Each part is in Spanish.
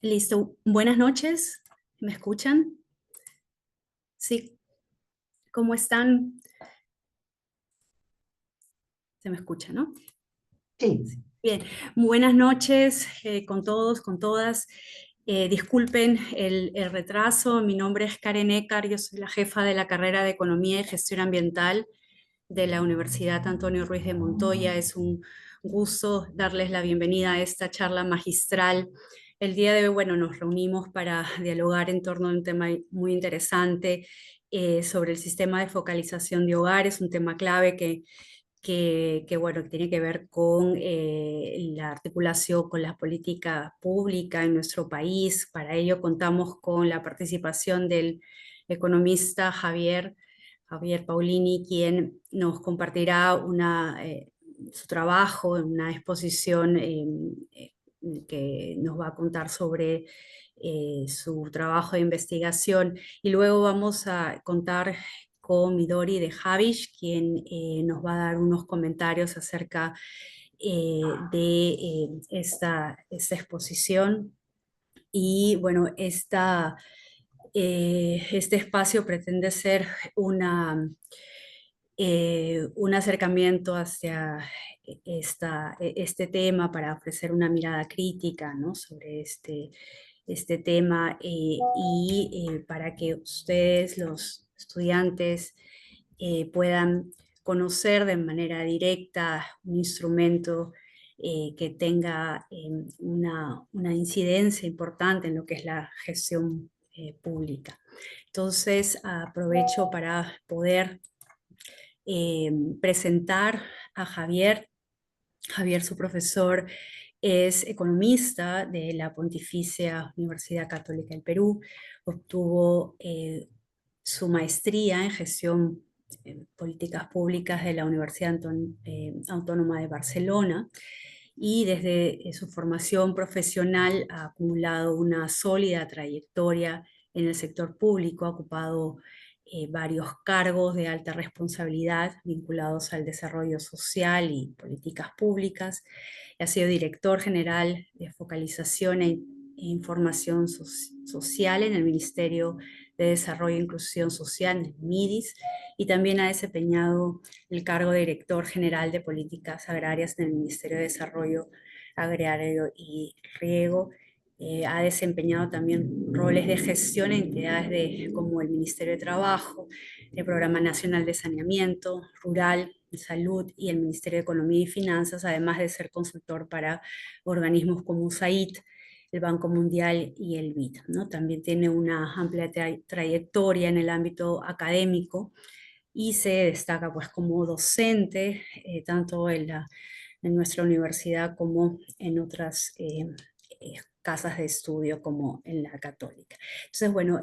Listo. Buenas noches. ¿Me escuchan? Sí. ¿Cómo están? Se me escucha, ¿no? Sí, Bien. Buenas noches con todos, con todas. Disculpen el retraso. Mi nombre es Karen Eckar. Yo soy la jefa de la carrera de Economía y Gestión Ambiental de la Universidad Antonio Ruiz de Montoya. Es un gusto darles la bienvenida a esta charla magistral. El día de hoy, bueno, nos reunimos para dialogar en torno a un tema muy interesante sobre el sistema de focalización de hogares, un tema clave bueno, que tiene que ver con la articulación con la política pública en nuestro país. Para ello contamos con la participación del economista Javier Paulini, quien nos compartirá su trabajo en una exposición que nos va a contar sobre su trabajo de investigación. Y luego vamos a contar con Midori de Javish, quien nos va a dar unos comentarios acerca de esta exposición. Y bueno, este espacio pretende ser un acercamiento hacia este tema para ofrecer una mirada crítica, ¿no?, sobre este tema y para que ustedes, los estudiantes, puedan conocer de manera directa un instrumento que tenga una incidencia importante en lo que es la gestión pública. Entonces, aprovecho para poder presentar a Javier. Javier, su profesor, es economista de la Pontificia Universidad Católica del Perú. Obtuvo su maestría en gestión políticas públicas de la Universidad Autónoma de Barcelona, y desde su formación profesional ha acumulado una sólida trayectoria en el sector público. Ha ocupado varios cargos de alta responsabilidad vinculados al desarrollo social y políticas públicas. Ha sido director general de focalización e información social en el Ministerio de Desarrollo e Inclusión Social, en el MIDIS, y también ha desempeñado el cargo de director general de políticas agrarias en el Ministerio de Desarrollo Agrario y Riego. Ha desempeñado también roles de gestión en entidades como el Ministerio de Trabajo, el Programa Nacional de Saneamiento Rural, de Salud y el Ministerio de Economía y Finanzas, además de ser consultor para organismos como USAID, el Banco Mundial y el BID, ¿no? También tiene una amplia trayectoria en el ámbito académico y se destaca pues como docente, tanto en nuestra universidad como en otras casas de estudio como en la Católica. Entonces, bueno,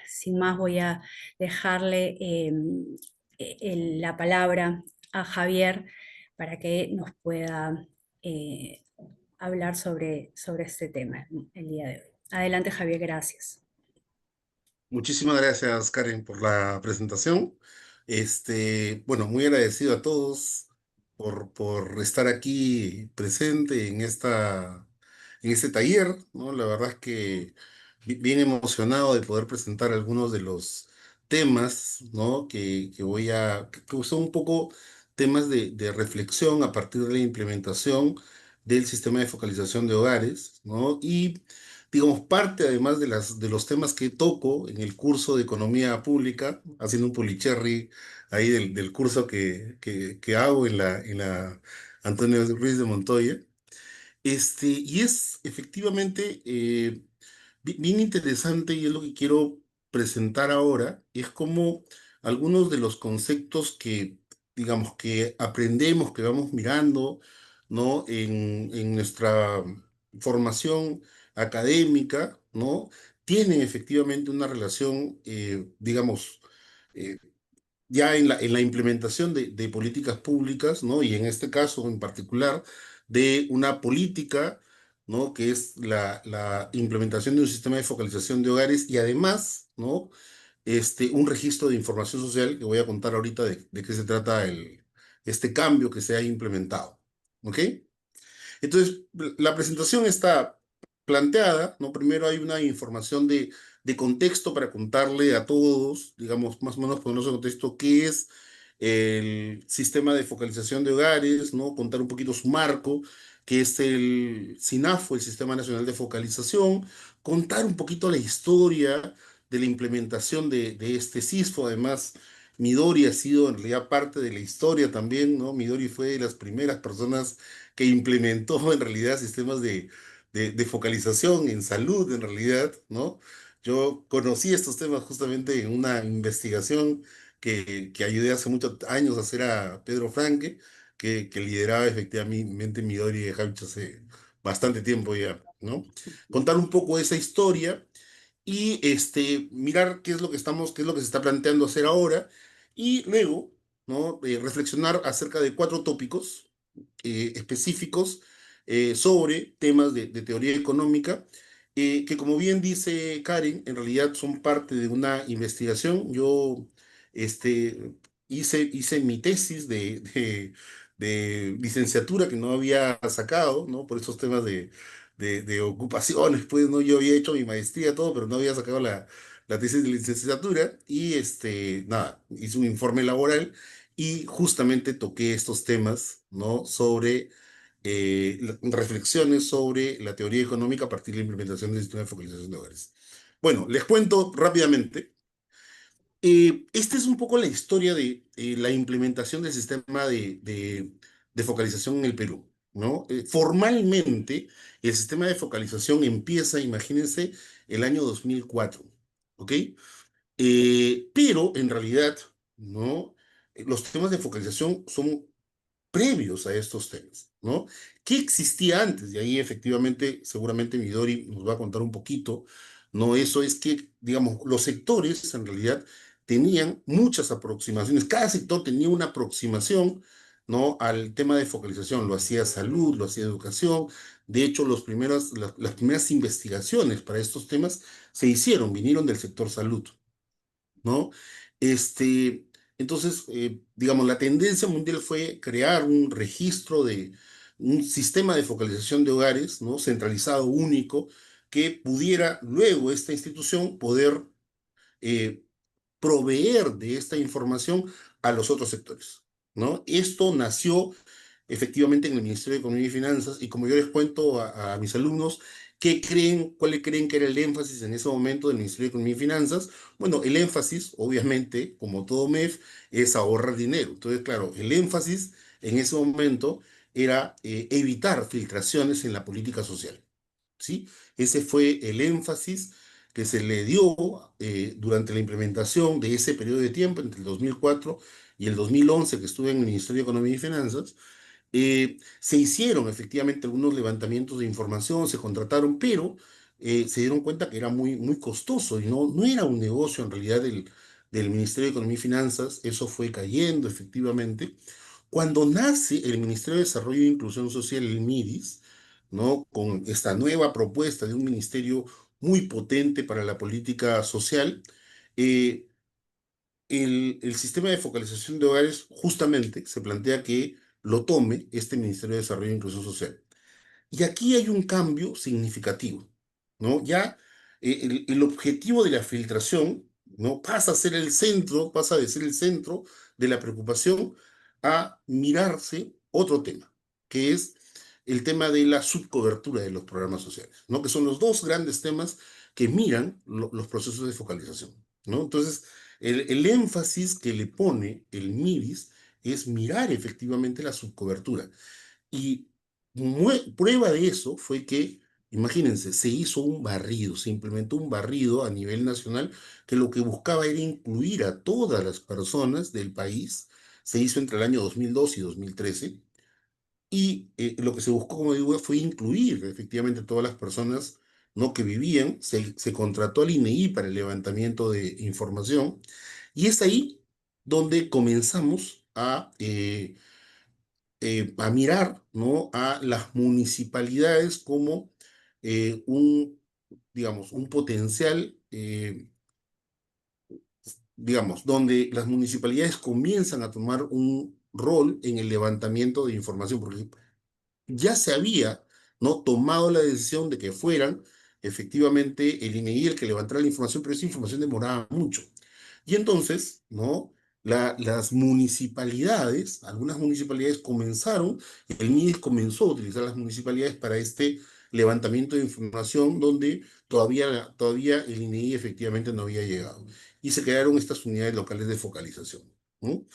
sin más voy a dejarle la palabra a Javier para que nos pueda hablar sobre este tema el día de hoy. Adelante, Javier, gracias. muchísimas gracias, Karen, por la presentación. Bueno, muy agradecido a todos por estar aquí presente en este taller, ¿no? La verdad es que bien emocionado de poder presentar algunos de los temas, ¿no? Que son un poco temas de reflexión a partir de la implementación del sistema de focalización de hogares, ¿no? Y digamos, parte además de los temas que toco en el curso de Economía Pública, haciendo un policherry ahí del curso que hago en la Antonio Ruiz de Montoya. Y es efectivamente bien interesante y es lo que quiero presentar ahora, es como algunos de los conceptos que, digamos, que aprendemos, que vamos mirando, ¿no? En nuestra formación académica, ¿no? Tienen efectivamente una relación, digamos, eh, ya en la implementación de políticas públicas, ¿no? Y en este caso en particular de una política, ¿no? Que es la implementación de un sistema de focalización de hogares y además, ¿no? Un registro de información social que voy a contar ahorita de qué se trata este cambio que se ha implementado, ¿ok? Entonces, la presentación está planteada, ¿no? Primero hay una información de contexto para contarle a todos, digamos, más o menos ponernos en contexto qué es el sistema de focalización de hogares, ¿no? Contar un poquito su marco, que es el SINAFO, el Sistema Nacional de Focalización, contar un poquito la historia de la implementación de este SISFO. Además, Midori ha sido en realidad parte de la historia también, ¿no? Midori fue de las primeras personas que implementó en realidad sistemas de focalización en salud, en realidad, ¿no? Yo conocí estos temas justamente en una investigación que ayudé hace muchos años a hacer a Pedro Franque, que lideraba efectivamente Midori Javich hace bastante tiempo ya, ¿no? Contar un poco esa historia y mirar qué es lo que qué es lo que se está planteando hacer ahora y luego, ¿no? Reflexionar acerca de cuatro tópicos específicos sobre temas de teoría económica, que como bien dice Karen, en realidad son parte de una investigación. Yo este, hice mi tesis de licenciatura que no había sacado, ¿no? Por esos temas de ocupaciones, pues, ¿no? Yo había hecho mi maestría, todo, pero no había sacado la tesis de licenciatura y, nada, hice un informe laboral y justamente toqué estos temas, ¿no? Sobre reflexiones sobre la teoría económica a partir de la implementación del sistema de focalización de hogares. Bueno, les cuento rápidamente. Esta es un poco la historia de la implementación del sistema de focalización en el Perú, ¿no? Formalmente, el sistema de focalización empieza, imagínense, el año 2004, ¿ok? Pero en realidad, ¿no? Los sistemas de focalización son previos a estos temas, ¿no? ¿Qué existía antes? Y ahí efectivamente, seguramente Midori nos va a contar un poquito, ¿no? Eso es que, digamos, los sectores en realidad tenían muchas aproximaciones, cada sector tenía una aproximación, ¿no? Al tema de focalización, lo hacía salud, lo hacía educación, de hecho, las primeras investigaciones para estos temas vinieron del sector salud, ¿no? Este, entonces, digamos, la tendencia mundial fue crear un registro de un sistema de focalización de hogares, ¿no? Centralizado, único, que pudiera luego esta institución poder eh, proveer de esta información a los otros sectores, ¿no? Esto nació efectivamente en el Ministerio de Economía y Finanzas y como yo les cuento a mis alumnos, cuál creen que era el énfasis en ese momento del Ministerio de Economía y Finanzas? Bueno, el énfasis, obviamente, como todo MEF, es ahorrar dinero. Entonces, claro, el énfasis en ese momento era evitar filtraciones en la política social. ¿Sí? Ese fue el énfasis que se le dio durante la implementación de ese periodo de tiempo, entre el 2004 y el 2011, que estuve en el Ministerio de Economía y Finanzas. Se hicieron efectivamente algunos levantamientos de información, se contrataron, pero se dieron cuenta que era muy costoso y no era un negocio en realidad del Ministerio de Economía y Finanzas. Eso fue cayendo efectivamente. Cuando nace el Ministerio de Desarrollo e Inclusión Social, el MIDIS, ¿no? Con esta nueva propuesta de un ministerio muy potente para la política social, eh, el sistema de focalización de hogares justamente se plantea que lo tome este Ministerio de Desarrollo e Inclusión Social. Y aquí hay un cambio significativo, ¿no? Ya el objetivo de la filtración, ¿no? Pasa a ser el centro, pasa de ser el centro de la preocupación a mirarse otro tema, que es el tema de la subcobertura de los programas sociales, ¿no? Que son los dos grandes temas que miran los procesos de focalización, ¿no? Entonces, el énfasis que le pone el MIDIS es mirar efectivamente la subcobertura. Y prueba de eso fue que, imagínense, se hizo un barrido, se implementó un barrido a nivel nacional que lo que buscaba era incluir a todas las personas del país. Se hizo entre el año 2002 y 2013. Y lo que se buscó, como digo, fue incluir efectivamente todas las personas, ¿no?, que vivían. Se contrató al INEI para el levantamiento de información. Y es ahí donde comenzamos a mirar, ¿no?, a las municipalidades como digamos, un potencial, digamos, donde las municipalidades comienzan a tomar un rol en el levantamiento de información, porque ya se había, ¿no?, tomado la decisión de que fueran efectivamente el INEGI el que levantara la información, pero esa información demoraba mucho. Y entonces, ¿no? Las municipalidades, algunas municipalidades comenzaron, el MIDES comenzó a utilizar las municipalidades para este levantamiento de información donde todavía el INEGI efectivamente no había llegado. Y se crearon estas unidades locales de focalización, ¿no?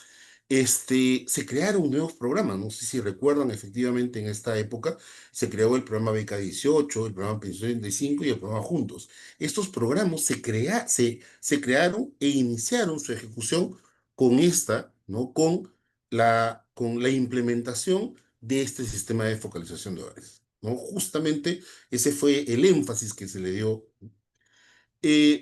Se crearon nuevos programas, no sé si recuerdan, efectivamente en esta época se creó el programa Beca 18, el programa Pensión 35 y el programa Juntos. Estos programas se crearon e iniciaron su ejecución con ¿no? Con la implementación de este sistema de focalización de hogares, ¿no? Justamente ese fue el énfasis que se le dio.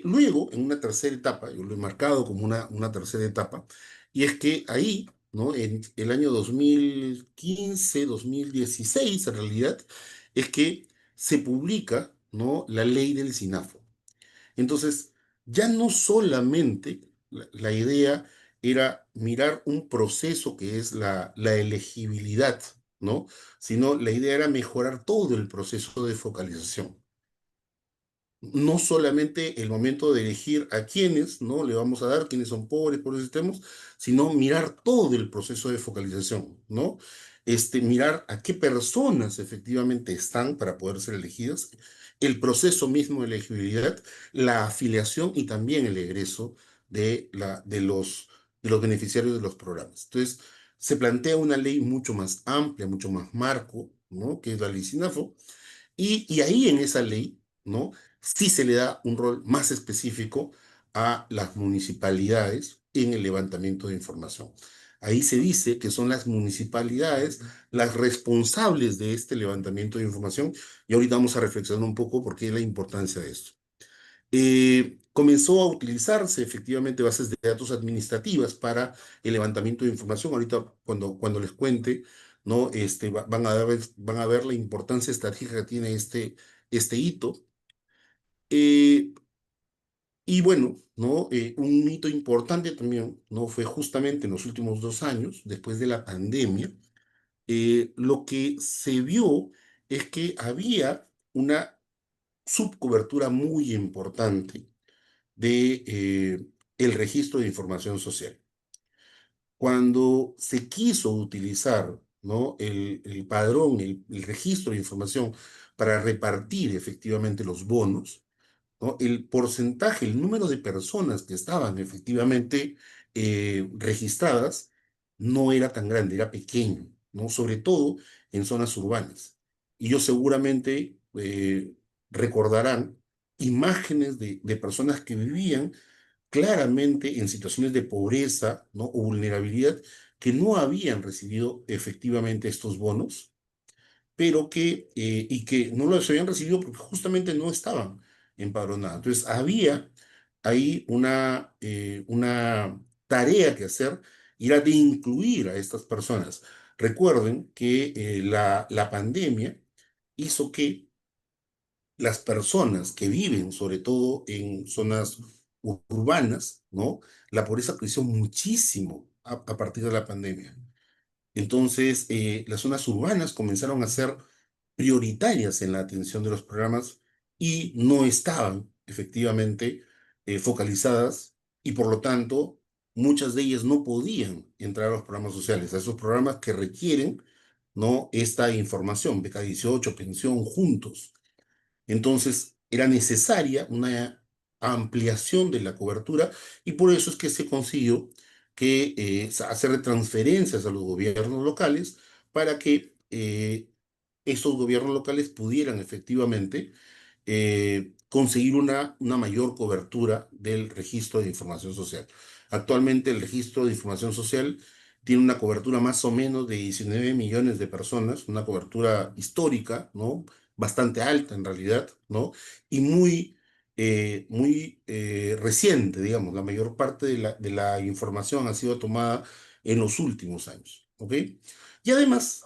Luego, en una tercera etapa, yo lo he marcado como una tercera etapa, y es que ahí, ¿no?, en el año 2015, 2016, en realidad, es que se publica, ¿no?, la ley del SINAFO. Entonces, ya no solamente la idea era mirar un proceso que es la elegibilidad, ¿no?, sino la idea era mejorar todo el proceso de focalización, no solamente el momento de elegir a quiénes, ¿no?, le vamos a dar, quiénes son pobres, por los sistemas, sino mirar todo el proceso de focalización, ¿no? Mirar a qué personas efectivamente están para poder ser elegidas, el proceso mismo de elegibilidad, la afiliación y también el egreso de los beneficiarios de los programas. Entonces, se plantea una ley mucho más amplia, mucho más marco, ¿no?, que es la ley SINAFO, y ahí en esa ley, ¿no?, sí se le da un rol más específico a las municipalidades en el levantamiento de información. Ahí se dice que son las municipalidades las responsables de este levantamiento de información, y ahorita vamos a reflexionar un poco por qué es la importancia de esto. Comenzó a utilizarse efectivamente bases de datos administrativas para el levantamiento de información. Ahorita cuando les cuente, ¿no? Van a ver la importancia estratégica que tiene este hito. Eh, y bueno, ¿no? Un hito importante también, ¿no?, fue justamente en los últimos 2 años, después de la pandemia. Lo que se vio es que había una subcobertura muy importante de el registro de información social. Cuando se quiso utilizar, ¿no?, el padrón, el registro de información para repartir efectivamente los bonos, ¿no?, el porcentaje, el número de personas que estaban efectivamente registradas no era tan grande, era pequeño, ¿no?, sobre todo en zonas urbanas. Y yo seguramente recordarán imágenes de personas que vivían claramente en situaciones de pobreza, ¿no?, o vulnerabilidad, que no habían recibido efectivamente estos bonos, pero y que no los habían recibido porque justamente no estaban empadronados. Entonces, había ahí una tarea que hacer, y era de incluir a estas personas. Recuerden que la pandemia hizo que las personas que viven, sobre todo en zonas urbanas, ¿no?, la pobreza creció muchísimo a partir de la pandemia. Entonces, las zonas urbanas comenzaron a ser prioritarias en la atención de los programas y no estaban efectivamente focalizadas, y por lo tanto muchas de ellas no podían entrar a los programas sociales, a esos programas que requieren ¿no? Esta información, beca 18, pensión, juntos. Entonces, era necesaria una ampliación de la cobertura y por eso es que se consiguió que hacer transferencias a los gobiernos locales para que esos gobiernos locales pudieran efectivamente conseguir una mayor cobertura del registro de información social. Actualmente el registro de información social tiene una cobertura más o menos de 19 millones de personas, una cobertura histórica, ¿no? Bastante alta en realidad, ¿no? Y muy reciente, digamos. La mayor parte de la información ha sido tomada en los últimos años, ¿ok? Y además,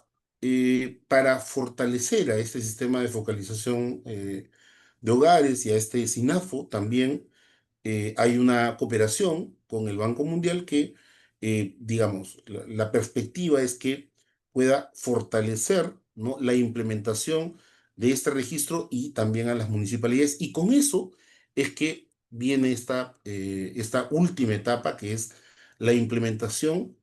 para fortalecer a este sistema de focalización de hogares y a este SINAFO también hay una cooperación con el Banco Mundial que, digamos, la perspectiva es que pueda fortalecer, ¿no? La implementación de este registro y también a las municipalidades. Y con eso es que viene esta última etapa, que es la implementación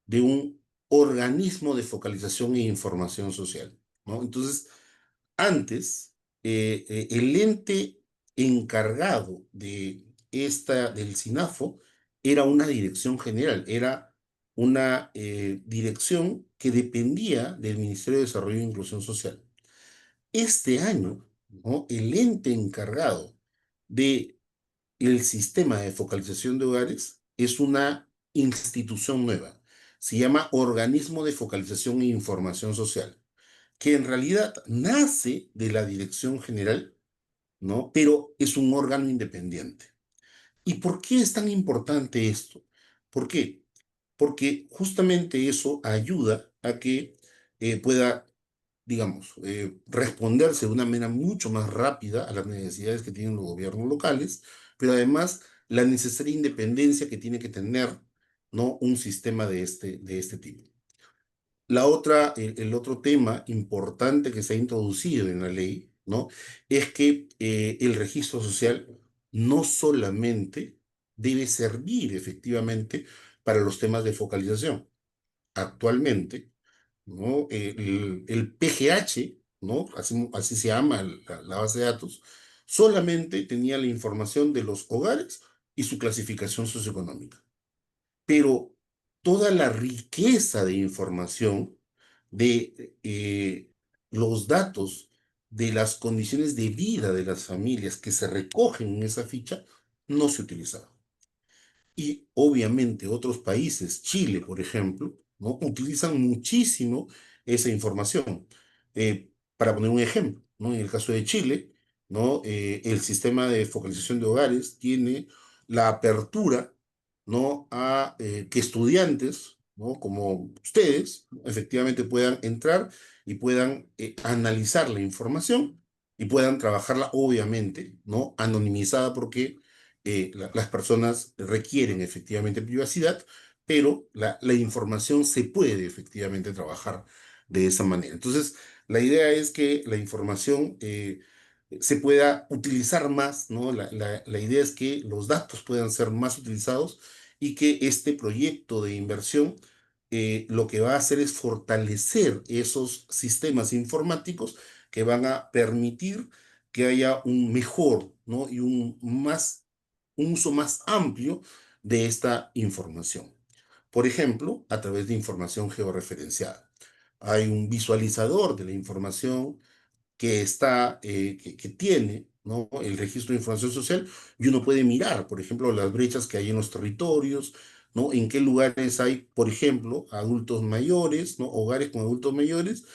de un organismo de focalización e información social, ¿no? Entonces, antes, el ente encargado del SINAFO era una dirección general, era una dirección que dependía del Ministerio de Desarrollo e Inclusión Social. Este año, ¿no? El ente encargado del sistema de focalización de hogares es una institución nueva. Se llama Organismo de Focalización e Información Social, que en realidad nace de la Dirección General, ¿no? Pero es un órgano independiente. ¿Y por qué es tan importante esto? ¿Por qué? Porque justamente eso ayuda a que pueda, digamos, responderse de una manera mucho más rápida a las necesidades que tienen los gobiernos locales, pero además la necesaria independencia que tiene que tener, ¿no? Un sistema de este tipo. El otro tema importante que se ha introducido en la ley, ¿no? Es que el registro social no solamente debe servir efectivamente para los temas de focalización. Actualmente, ¿no? El PGH, ¿no? Así se llama la base de datos, solamente tenía la información de los hogares y su clasificación socioeconómica, pero toda la riqueza de información de los datos de las condiciones de vida de las familias que se recogen en esa ficha no se utilizaba. Y obviamente otros países, Chile, por ejemplo, ¿no? Utilizan muchísimo esa información. Para poner un ejemplo, ¿no? En el caso de Chile, ¿no? El sistema de focalización de hogares tiene la apertura, ¿no? A que estudiantes, ¿no? Como ustedes, ¿no? Efectivamente puedan entrar y puedan analizar la información y puedan trabajarla, obviamente, ¿no? Anonimizada, porque las personas requieren efectivamente privacidad, pero la información se puede efectivamente trabajar de esa manera. Entonces, la idea es que la información se pueda utilizar más, ¿no? La idea es que los datos puedan ser más utilizados y que este proyecto de inversión lo que va a hacer es fortalecer esos sistemas informáticos que van a permitir que haya un mejor, ¿no? Y un uso más amplio de esta información. Por ejemplo, a través de información georreferenciada. Hay un visualizador de la información que tiene, ¿no? El registro de información social, y uno puede mirar, por ejemplo, las brechas que hay en los territorios, ¿no? En qué lugares hay, por ejemplo, adultos mayores, ¿no? Hogares con adultos mayores,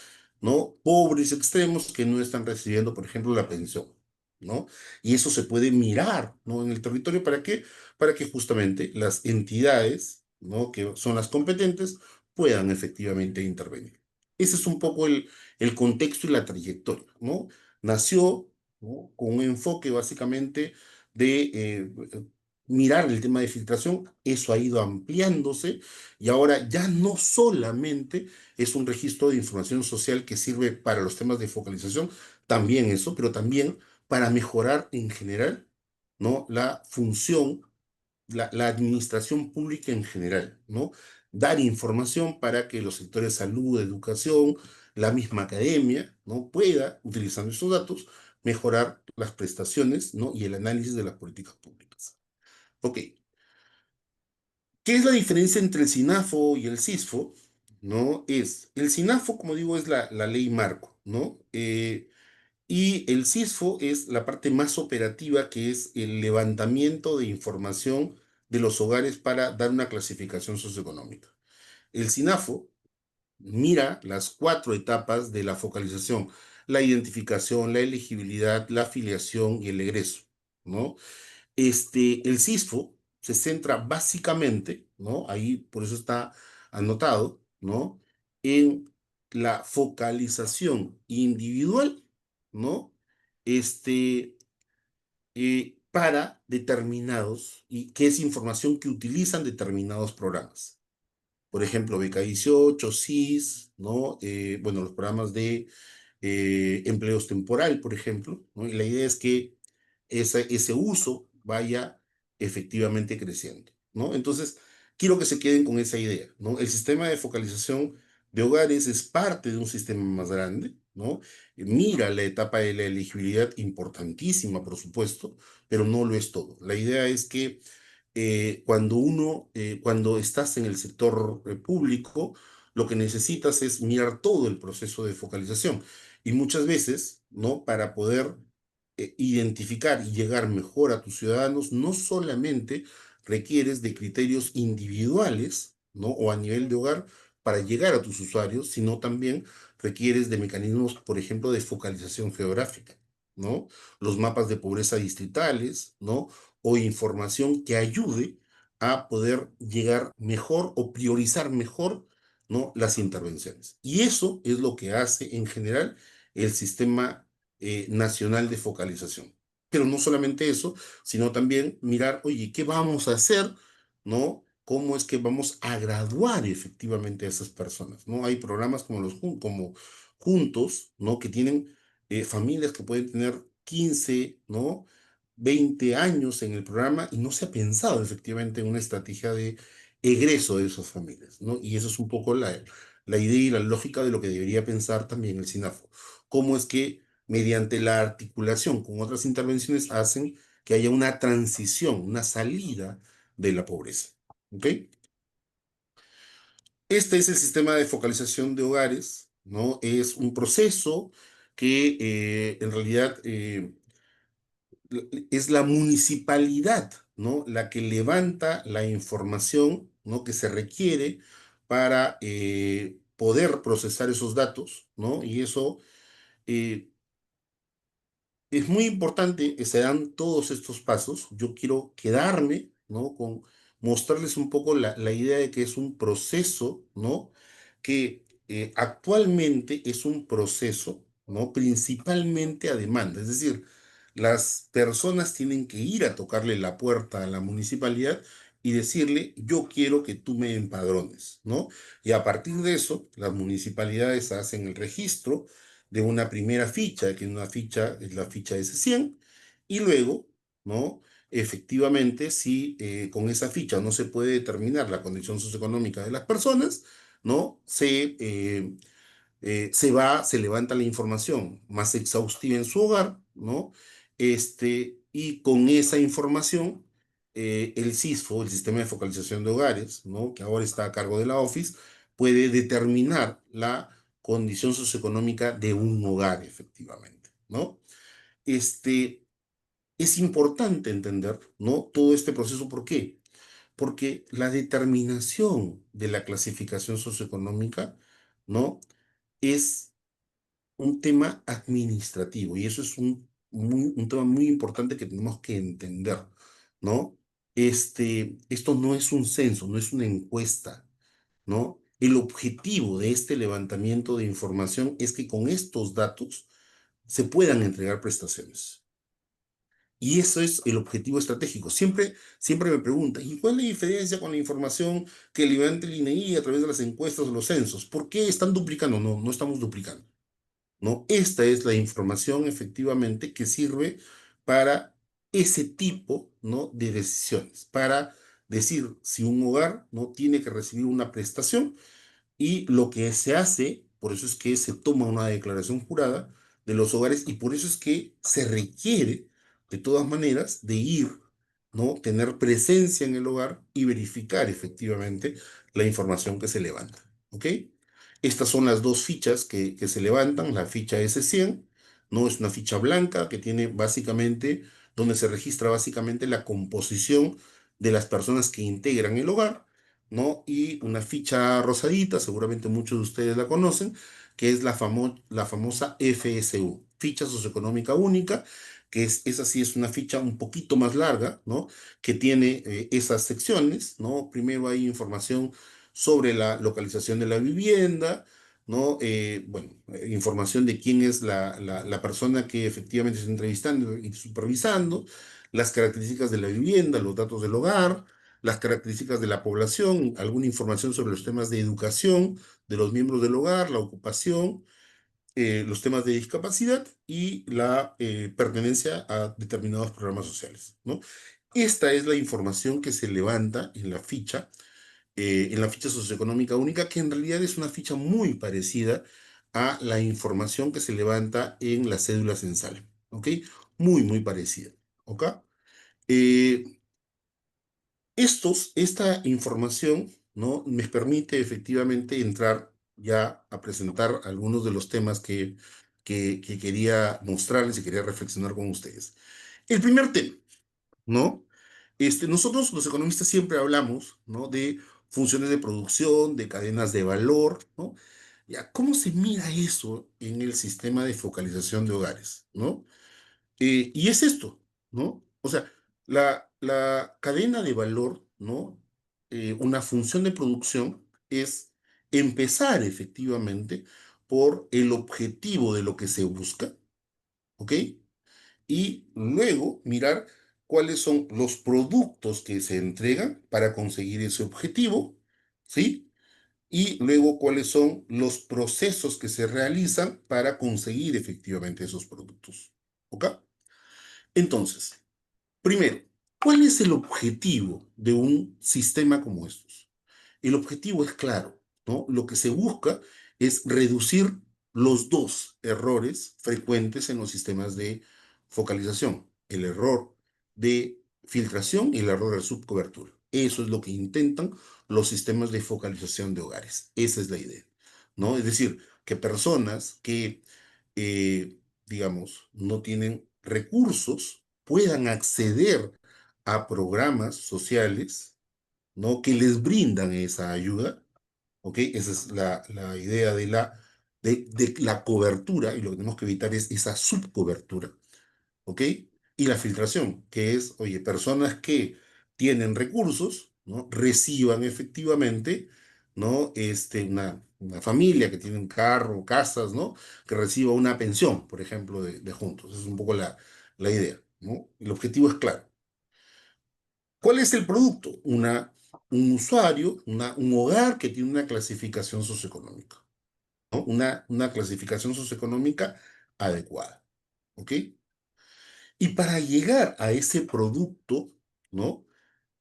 ¿no? Pobres extremos que no están recibiendo, por ejemplo, la pensión, ¿no? Y eso se puede mirar, ¿no? En el territorio, ¿para qué? Para que justamente las entidades, ¿no? Que son las competentes puedan efectivamente intervenir. Ese es un poco el contexto y la trayectoria, ¿no? Nació, ¿no? Con un enfoque básicamente de mirar el tema de filtración. Eso ha ido ampliándose y ahora ya no solamente es un registro de información social que sirve para los temas de focalización, también eso, pero también para mejorar en general, ¿no? La función, la administración pública en general, ¿no? Dar información para que los sectores salud, educación, la misma academia, ¿no? pueda, utilizando estos datos, mejorar las prestaciones, ¿no? y el análisis de las políticas públicas. Ok, ¿qué es la diferencia entre el SINAFO y el SISFO? ¿No? El SINAFO, como digo, es la ley marco, ¿no? Y el SISFO es la parte más operativa, que es el levantamiento de información de los hogares para dar una clasificación socioeconómica. El SINAFO mira las cuatro etapas de la focalización: la identificación, la elegibilidad, la afiliación y el egreso, ¿no? El CISFO se centra básicamente, ¿no? Ahí por eso está anotado, ¿no? En la focalización individual, ¿no? Este, para determinados, y que es información que utilizan determinados programas. Por ejemplo, beca 18, SIS, ¿no? Bueno, los programas de empleos temporal, por ejemplo, ¿no? Y la idea es que ese uso vaya efectivamente creciendo, ¿no? Entonces, quiero que se queden con esa idea, ¿no? El sistema de focalización de hogares es parte de un sistema más grande, ¿no? Mira la etapa de la elegibilidad, importantísima, por supuesto, pero no lo es todo. La idea es que cuando estás en el sector público, lo que necesitas es mirar todo el proceso de focalización. Y muchas veces, ¿no? Para poder identificar y llegar mejor a tus ciudadanos, no solamente requieres de criterios individuales, ¿no? O a nivel de hogar para llegar a tus usuarios, sino también requieres de mecanismos, por ejemplo, de focalización geográfica, ¿no? Los mapas de pobreza distritales, ¿no? O información que ayude a poder llegar mejor o priorizar mejor, ¿no? las intervenciones. Y eso es lo que hace en general el sistema nacional de focalización. Pero no solamente eso, sino también mirar, oye, ¿qué vamos a hacer? ¿No? ¿Cómo es que vamos a graduar efectivamente a esas personas? ¿No? Hay programas como Juntos, ¿no? Que tienen familias que pueden tener 15, ¿no? 20 años en el programa, y no se ha pensado efectivamente en una estrategia de egreso de esas familias, ¿no? Y eso es un poco la idea y la lógica de lo que debería pensar también el SINAFO. Cómo es que mediante la articulación con otras intervenciones hacen que haya una transición, una salida de la pobreza. ¿Ok? Este es el sistema de focalización de hogares, ¿no? Es un proceso que en realidad es la municipalidad, ¿no? La que levanta la información, ¿no? que se requiere para poder procesar esos datos, ¿no? Y eso eh, es muy importante que se dan todos estos pasos. Yo quiero quedarme, ¿no? con mostrarles un poco la idea de que es un proceso, ¿no? Que actualmente es un proceso, ¿no? Principalmente a demanda. Es decir, las personas tienen que ir a tocarle la puerta a la municipalidad y decirle, yo quiero que tú me empadrones, ¿no? Y a partir de eso, las municipalidades hacen el registro de una primera ficha, que es la ficha S100, y luego, ¿no? Efectivamente, si con esa ficha no se puede determinar la condición socioeconómica de las personas, ¿no? Se levanta la información más exhaustiva en su hogar, ¿no? Y con esa información, el SISFO, el Sistema de Focalización de Hogares, ¿no? Que ahora está a cargo de la OFICE, puede determinar la condición socioeconómica de un hogar, efectivamente, ¿no? Este, es importante entender, ¿no? Todo este proceso. ¿Por qué? Porque la determinación de la clasificación socioeconómica, ¿no? Es un tema administrativo, y eso es un tema muy importante que tenemos que entender, ¿no? Esto no es un censo, no es una encuesta, ¿no? El objetivo de este levantamiento de información es que con estos datos se puedan entregar prestaciones. Y eso es el objetivo estratégico. Siempre me preguntan, ¿y cuál es la diferencia con la información que levanta el INEGI a través de las encuestas o los censos? ¿Por qué están duplicando? No, no estamos duplicando. ¿No? Esta es la información efectivamente que sirve para ese tipo, ¿no? de decisiones, para decir si un hogar no tiene que recibir una prestación, y lo que se hace por eso es que se toma una declaración jurada de los hogares y por eso es que se requiere, de todas maneras, de ir, ¿no? Tener presencia en el hogar y verificar efectivamente la información que se levanta, ¿ok? Estas son las dos fichas que se levantan, la ficha S100, ¿no? Es una ficha blanca que tiene básicamente, donde se registra básicamente la composición de las personas que integran el hogar, ¿no? Y una ficha rosadita, seguramente muchos de ustedes la conocen, que es la famosa FSU, ficha socioeconómica única, que esa sí es una ficha un poquito más larga, ¿no? Que tiene esas secciones, ¿no? Primero hay información sobre la localización de la vivienda, ¿no? Bueno, información de quién es la persona que efectivamente se está entrevistando y supervisando, las características de la vivienda, los datos del hogar, las características de la población, alguna información sobre los temas de educación de los miembros del hogar, la ocupación, los temas de discapacidad y la pertenencia a determinados programas sociales, ¿no? Esta es la información que se levanta en la ficha socioeconómica única, que en realidad es una ficha muy parecida a la información que se levanta en la cédula censal, ¿ok? Muy, muy parecida, ¿ok? Eh, esta información, ¿no? Me permite efectivamente entrar ya a presentar algunos de los temas que quería mostrarles y quería reflexionar con ustedes. El primer tema, ¿no? Nosotros los economistas siempre hablamos, ¿no? De funciones de producción, de cadenas de valor, ¿no? Ya, ¿cómo se mira eso en el sistema de focalización de hogares, ¿no? Y es esto, ¿no? O sea, la cadena de valor, ¿no? Una función de producción es empezar efectivamente por el objetivo de lo que se busca, ¿ok? Y luego mirar cuáles son los productos que se entregan para conseguir ese objetivo, ¿sí? Y luego cuáles son los procesos que se realizan para conseguir efectivamente esos productos, ¿ok? Entonces, primero, ¿cuál es el objetivo de un sistema como estos? El objetivo es claro, ¿no? Lo que se busca es reducir los dos errores frecuentes en los sistemas de focalización, el error de filtración y el error de subcobertura. Eso es lo que intentan los sistemas de focalización de hogares. Esa es la idea, ¿no? Es decir, que personas que digamos, no tienen recursos, puedan acceder a programas sociales, ¿no? Que les brindan esa ayuda, ¿ok? Esa es la idea de la cobertura, y lo que tenemos que evitar es esa subcobertura, ¿ok? Y la filtración, que es, oye, personas que tienen recursos, ¿no? Reciban efectivamente, ¿no? Una familia que tiene un carro, casas, ¿no? Que reciba una pensión, por ejemplo, de juntos. Esa es un poco la idea, ¿no? El objetivo es claro. ¿Cuál es el producto? Un usuario, un hogar que tiene una clasificación socioeconómica, ¿no? Una clasificación socioeconómica adecuada, ¿ok? Y para llegar a ese producto, ¿no?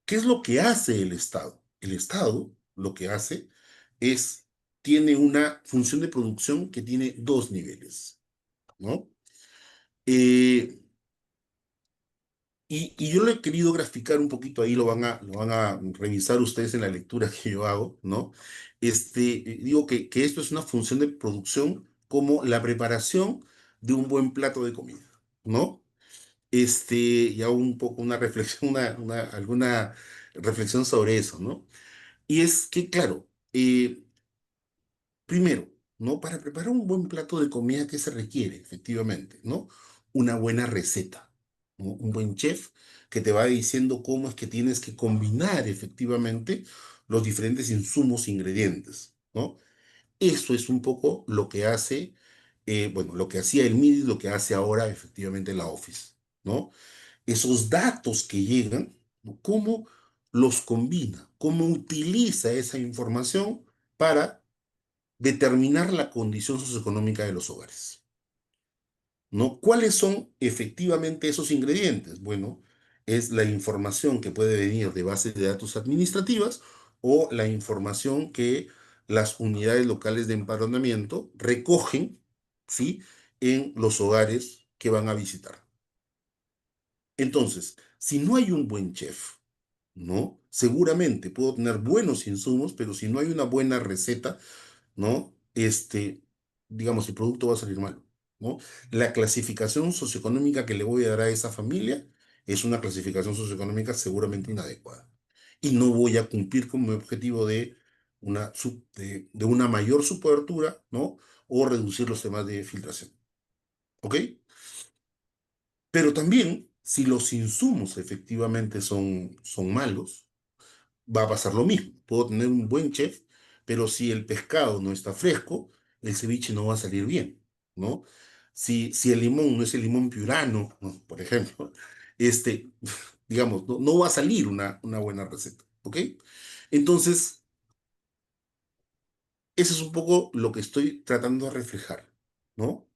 ¿Qué es lo que hace el Estado? El Estado lo que hace es, tiene una función de producción que tiene dos niveles, ¿no? Eh, y yo lo he querido graficar un poquito ahí, lo van a revisar ustedes en la lectura que yo hago, ¿no? Digo que esto es una función de producción como la preparación de un buen plato de comida, ¿no? Ya un poco una reflexión, alguna reflexión sobre eso, ¿no? Y es que, claro, primero, ¿no? Para preparar un buen plato de comida, ¿qué se requiere, efectivamente, ¿no? Una buena receta, ¿no? Un buen chef que te va diciendo cómo es que tienes que combinar efectivamente los diferentes insumos e ingredientes, ¿no? Eso es un poco lo que hace, bueno, lo que hacía el MIDI, lo que hace ahora efectivamente la Office, ¿no? Esos datos que llegan, ¿no? ¿Cómo los combina? ¿Cómo utiliza esa información para determinar la condición socioeconómica de los hogares? ¿No? ¿Cuáles son efectivamente esos ingredientes? Bueno, es la información que puede venir de bases de datos administrativas o la información que las unidades locales de empadronamiento recogen, ¿sí? En los hogares que van a visitar. Entonces, si no hay un buen chef, ¿no? Seguramente puedo tener buenos insumos, pero si no hay una buena receta, ¿no? Digamos, el producto va a salir mal, ¿no? La clasificación socioeconómica que le voy a dar a esa familia es una clasificación socioeconómica seguramente inadecuada. Y no voy a cumplir con mi objetivo de de una mayor supertura, ¿no? O reducir los temas de filtración, ¿ok? Pero también, si los insumos efectivamente son malos, va a pasar lo mismo. Puedo tener un buen chef, pero si el pescado no está fresco, el ceviche no va a salir bien, ¿no? Si el limón no es el limón piurano, ¿no? Por ejemplo, este, digamos, no va a salir una buena receta, ¿ok? Entonces, eso es un poco lo que estoy tratando de reflejar, ¿no?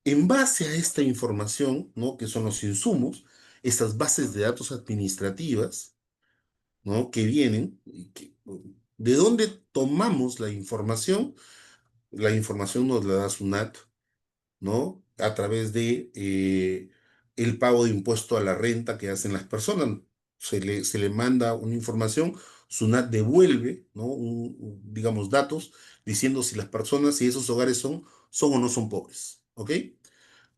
En base a esta información, ¿no? Que son los insumos, estas bases de datos administrativas, ¿no? Que vienen, ¿de dónde tomamos la información? La información nos la da SUNAT, ¿no? A través de el pago de impuesto a la renta que hacen las personas. Se le manda una información, SUNAT devuelve, ¿no? Digamos, datos diciendo si las personas, si esos hogares son o no son pobres, ¿ok?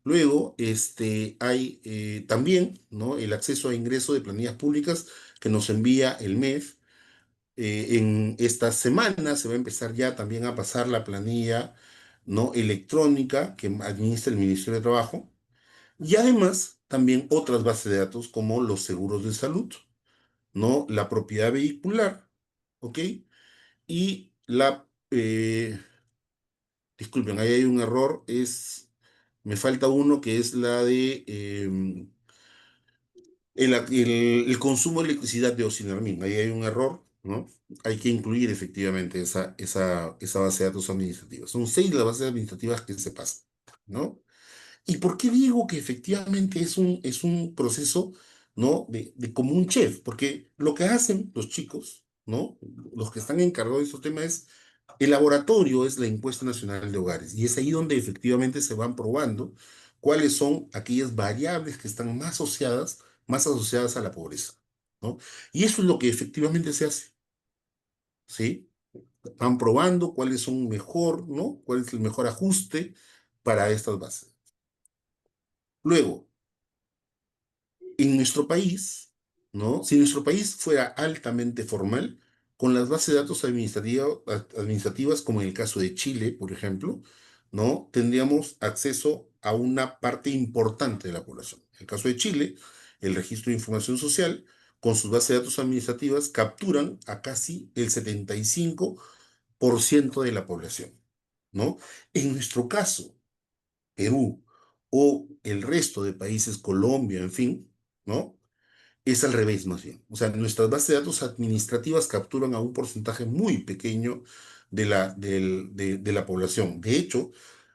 Luego, hay también, ¿no? El acceso a ingreso de planillas públicas que nos envía el MEF. En esta semana se va a empezar ya también a pasar la planilla, ¿no? Electrónica que administra el Ministerio de Trabajo. Y además, también otras bases de datos como los seguros de salud, ¿no? La propiedad vehicular, ¿ok? Y disculpen, ahí hay un error, me falta uno que es la de el consumo de electricidad de Ocinermin. Ahí hay un error, ¿no? Hay que incluir efectivamente esa base de datos administrativas. Son 6 las bases administrativas que se pasan, ¿no? ¿Y por qué digo que efectivamente es un proceso, ¿no? De como un chef, porque lo que hacen los chicos, ¿no? Los que están encargados de estos temas es, el laboratorio es la encuesta nacional de hogares, y es ahí donde efectivamente se van probando cuáles son aquellas variables que están más asociadas a la pobreza, ¿no? Y eso es lo que efectivamente se hace, ¿sí? Van probando cuáles son mejor, ¿no? Cuál es el mejor ajuste para estas bases. Luego, en nuestro país, ¿no? Si nuestro país fuera altamente formal, con las bases de datos administrativas, como en el caso de Chile, por ejemplo, ¿no? Tendríamos acceso a una parte importante de la población. En el caso de Chile, el Registro de Información Social, con sus bases de datos administrativas, capturan a casi el 75% de la población, ¿no? En nuestro caso, Perú o el resto de países, Colombia, en fin, ¿no? Es al revés, más bien. O sea, nuestras bases de datos administrativas capturan a un porcentaje muy pequeño de la población. De hecho,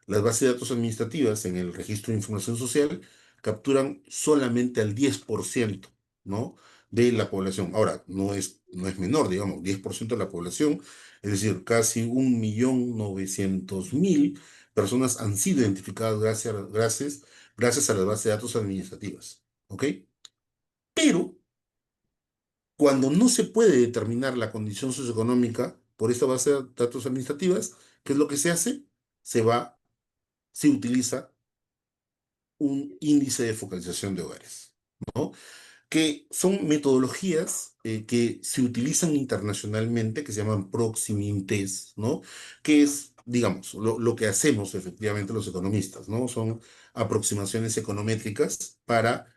las bases de datos administrativas en el Registro de Información Social capturan solamente al 10%, ¿no? De la población. Ahora, no es menor, digamos, 10% de la población, es decir, casi 1.900.000 personas han sido identificadas gracias a las bases de datos administrativas, ¿ok? Pero cuando no se puede determinar la condición socioeconómica por esta base de datos administrativas, ¿qué es lo que se hace? Se va, se utiliza un índice de focalización de hogares, ¿no? Que son metodologías que se utilizan internacionalmente, que se llaman Proximintes, ¿no? Que es, digamos, lo que hacemos efectivamente los economistas, ¿no? Son aproximaciones econométricas para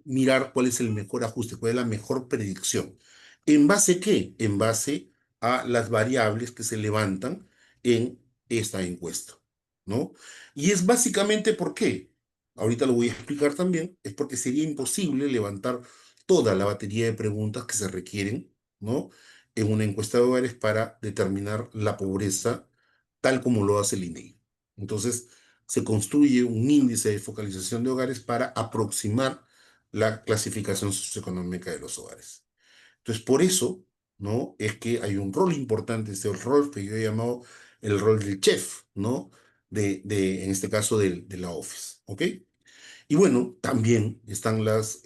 mirar cuál es el mejor ajuste, cuál es la mejor predicción. ¿En base a qué? En base a las variables que se levantan en esta encuesta, ¿no? Y es básicamente ¿por qué? Ahorita lo voy a explicar también, es porque sería imposible levantar toda la batería de preguntas que se requieren, ¿no? En una encuesta de hogares para determinar la pobreza tal como lo hace el INEGI. Entonces, se construye un índice de focalización de hogares para aproximar la clasificación socioeconómica de los hogares. Entonces, por eso, ¿no? Es que hay un rol importante, este rol que yo he llamado el rol del chef, ¿no? En este caso, de la Office, ¿ok? Y bueno, también están las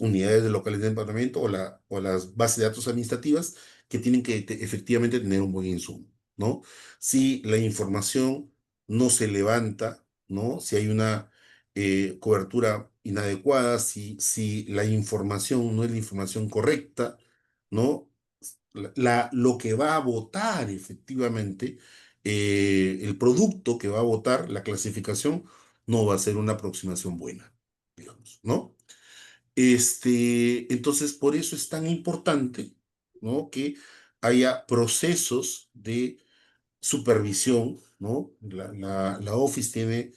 unidades de locales de empadronamiento o las bases de datos administrativas que tienen que efectivamente tener un buen insumo, ¿no? Si la información no se levanta, ¿no? Si hay una cobertura inadecuada, si la información no es la información correcta, ¿no? Lo que va a votar efectivamente, el producto que va a votar, la clasificación, no va a ser una aproximación buena, digamos, ¿no? Entonces, por eso es tan importante, ¿no? Que haya procesos de supervisión, ¿no? La Office tiene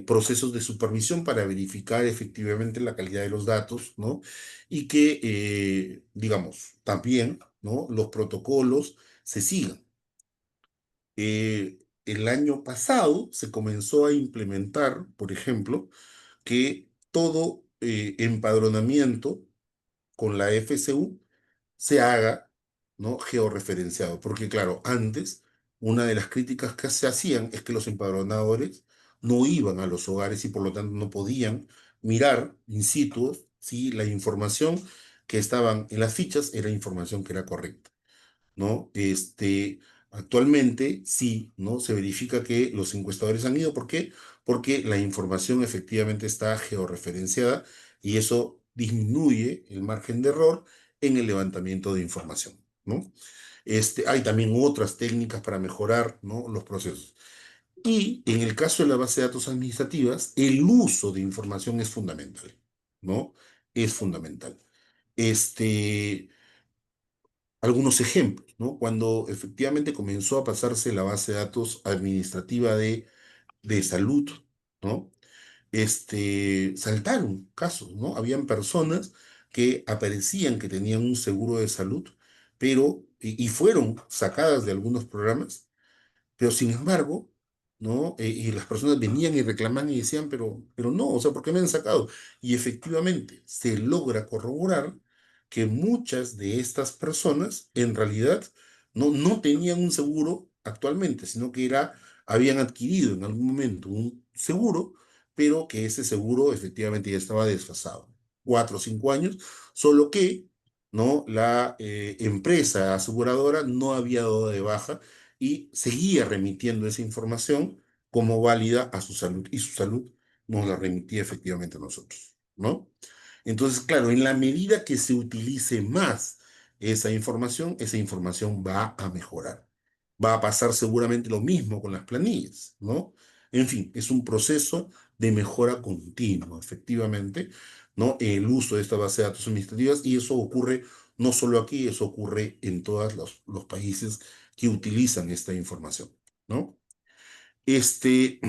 procesos de supervisión para verificar efectivamente la calidad de los datos, ¿no? Y que, digamos, también, ¿no? Los protocolos se sigan. El año pasado se comenzó a implementar, por ejemplo, que todo empadronamiento con la FCU se haga, ¿no? Georreferenciado. Porque claro, antes una de las críticas que se hacían es que los empadronadores no iban a los hogares y por lo tanto no podían mirar in situ si la información que estaban en las fichas era información que era correcta, ¿no? Actualmente sí, ¿no? Se verifica que los encuestadores han ido. ¿Por qué? Porque la información efectivamente está georreferenciada y eso disminuye el margen de error en el levantamiento de información, ¿no? Hay también otras técnicas para mejorar, ¿no? Los procesos. Y en el caso de la base de datos administrativas, el uso de información es fundamental, ¿no? Es fundamental. Este, Algunos ejemplos, ¿no? Cuando efectivamente comenzó a pasarse la base de datos administrativa de salud, ¿no? Saltaron casos, ¿no? Habían personas que aparecían que tenían un seguro de salud, pero, y fueron sacadas de algunos programas, pero sin embargo, ¿no? Y las personas venían y reclamaban y decían, pero no, o sea, ¿por qué me han sacado? Y efectivamente se logra corroborar que muchas de estas personas en realidad no tenían un seguro actualmente, sino que habían adquirido en algún momento un seguro, pero que ese seguro efectivamente ya estaba desfasado. 4 o 5 años, solo que, ¿no? La empresa aseguradora no había dado de baja y seguía remitiendo esa información como válida a su salud y su salud nos la remitía efectivamente a nosotros, ¿no? Entonces, claro, en la medida que se utilice más esa información va a mejorar. Va a pasar seguramente lo mismo con las planillas, ¿no? En fin, es un proceso de mejora continua, efectivamente, ¿no? El uso de esta base de datos administrativas y eso ocurre no solo aquí, eso ocurre en todos los países que utilizan esta información, ¿no? Este,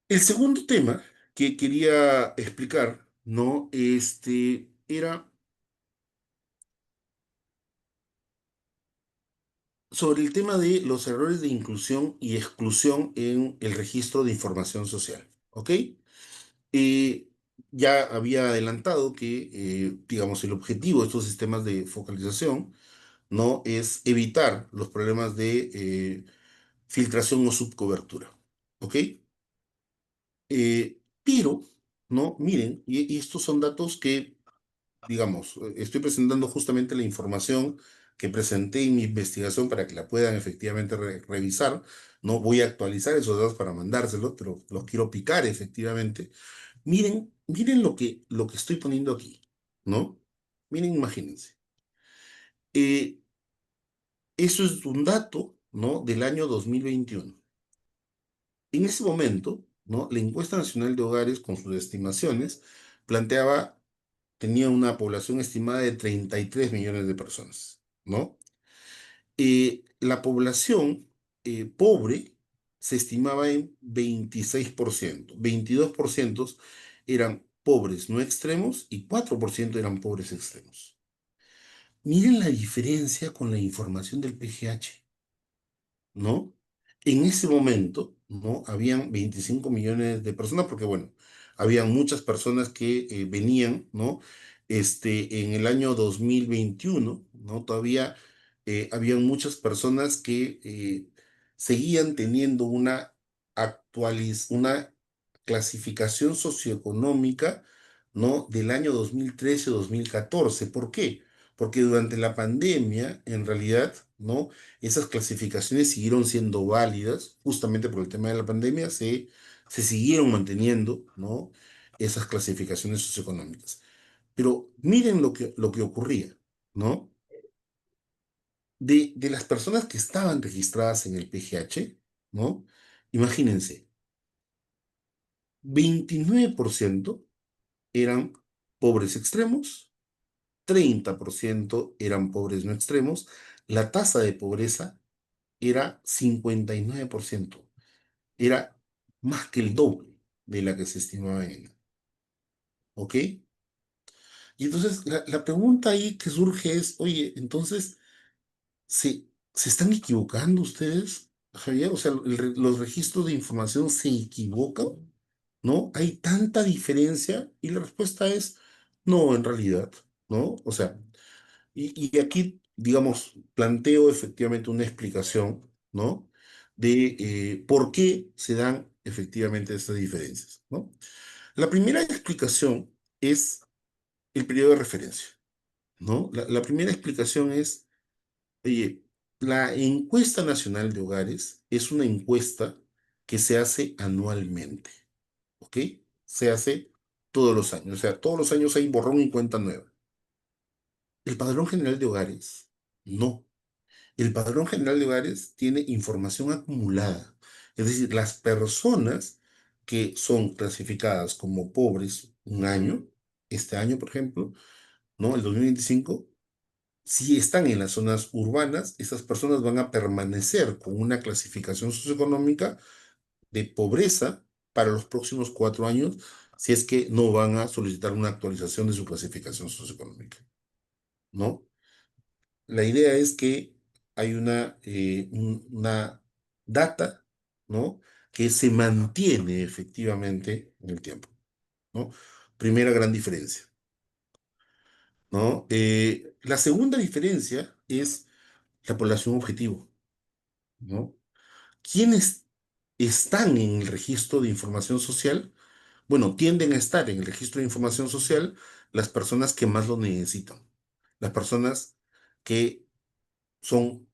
el segundo tema que quería explicar, ¿no? Era sobre el tema de los errores de inclusión y exclusión en el registro de información social, ¿ok? Eh, ya había adelantado que, digamos, el objetivo de estos sistemas de focalización, ¿no? Es evitar los problemas de filtración o subcobertura, ¿ok? Pero, ¿no? Miren, y estos son datos que, digamos, estoy presentando justamente la información que presenté en mi investigación para que la puedan efectivamente revisar. No voy a actualizar esos datos para mandárselos, pero los quiero picar efectivamente. Miren lo que estoy poniendo aquí, ¿no? Miren, imagínense. Eh, Eso es un dato, ¿no? Del año 2021. En ese momento, ¿no? La encuesta nacional de hogares, con sus estimaciones, planteaba, tenía una población estimada de 33 millones de personas, ¿no? La población pobre se estimaba en 26%. 22% eran pobres no extremos y 4% eran pobres extremos. Miren la diferencia con la información del PGH, ¿no? En ese momento, ¿no? Habían 25 millones de personas, porque bueno, había muchas personas que venían, ¿no? En el año 2021, ¿no? Todavía habían muchas personas que seguían teniendo una clasificación socioeconómica, ¿no? Del año 2013 o 2014. ¿Por qué? Porque durante la pandemia, en realidad, ¿no? Esas clasificaciones siguieron siendo válidas, justamente por el tema de la pandemia, se siguieron manteniendo, ¿no? Esas clasificaciones socioeconómicas. Pero miren lo que ocurría, ¿no? De las personas que estaban registradas en el PGH, ¿no? Imagínense, 29% eran pobres extremos, 30% eran pobres no extremos, la tasa de pobreza era 59%, era más que el doble de la que se estimaba en ella, ¿ok? Y entonces la pregunta ahí que surge es, oye, entonces, ¿se están equivocando ustedes, Javier? O sea, los registros de información se equivocan, ¿no? ¿Hay tanta diferencia? Y la respuesta es no, en realidad, ¿no? O sea, y aquí, digamos, planteo efectivamente una explicación, ¿no? De por qué se dan efectivamente estas diferencias, ¿no? La primera explicación es el periodo de referencia, ¿no? La primera explicación es, oye, la encuesta nacional de hogares es una encuesta que se hace anualmente, ¿ok? Se hace todos los años, o sea, todos los años hay borrón y cuenta nueva. El Padrón General de Hogares, no. El Padrón General de Hogares tiene información acumulada. Es decir, las personas que son clasificadas como pobres un año, este año, por ejemplo, ¿no? El 2025, si están en las zonas urbanas, esas personas van a permanecer con una clasificación socioeconómica de pobreza para los próximos 4 años, si es que no van a solicitar una actualización de su clasificación socioeconómica, ¿no? La idea es que hay una data, ¿no? Que se mantiene efectivamente en el tiempo, ¿no? Primera gran diferencia, ¿no? La segunda diferencia es la población objetivo, ¿no? ¿Quiénes están en el registro de información social? Bueno, tienden a estar en el registro de información social las personas que más lo necesitan, las personas que son,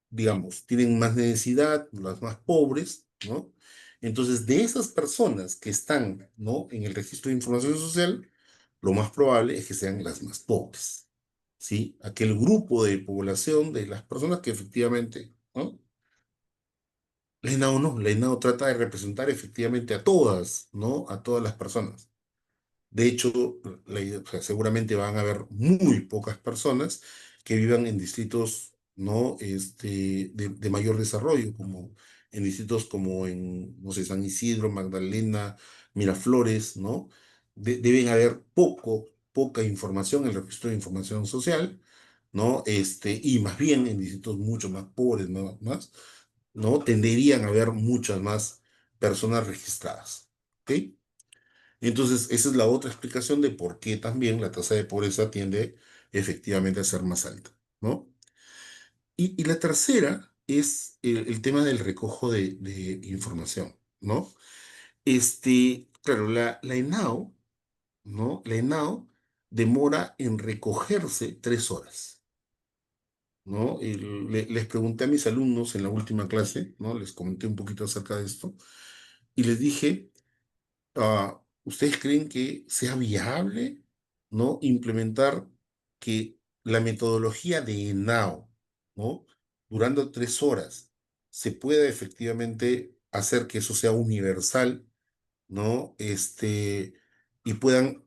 digamos, tienen más necesidad, las más pobres, ¿no? Entonces, de esas personas que están, ¿no? En el registro de información social, lo más probable es que sean las más pobres, ¿sí? Aquel grupo de población de las personas que efectivamente, ¿no? La ENAO no, la ENAO trata de representar efectivamente a todas, ¿no? A todas las personas. De hecho, o sea, seguramente van a haber muy pocas personas que vivan en distritos, ¿no? De mayor desarrollo, como en distritos como en, no sé, San Isidro, Magdalena, Miraflores, ¿no? Deben haber poca información en el registro de información social, ¿no? Y más bien en distritos mucho más pobres, ¿no? Tenderían a haber muchas más personas registradas, ¿ok? Entonces, esa es la otra explicación de por qué también la tasa de pobreza tiende efectivamente a ser más alta, ¿no? Y la tercera es el tema del recojo de información, ¿no? Claro, la ENAO, ¿no? La ENAO demora en recogerse 3 horas, ¿no? Les pregunté a mis alumnos en la última clase, ¿no? Les comenté un poquito acerca de esto y les dije, ¿ustedes creen que sea viable, ¿no? Implementar que la metodología de ENAO, ¿no? Durando 3 horas, se pueda efectivamente hacer que eso sea universal, ¿no? Y puedan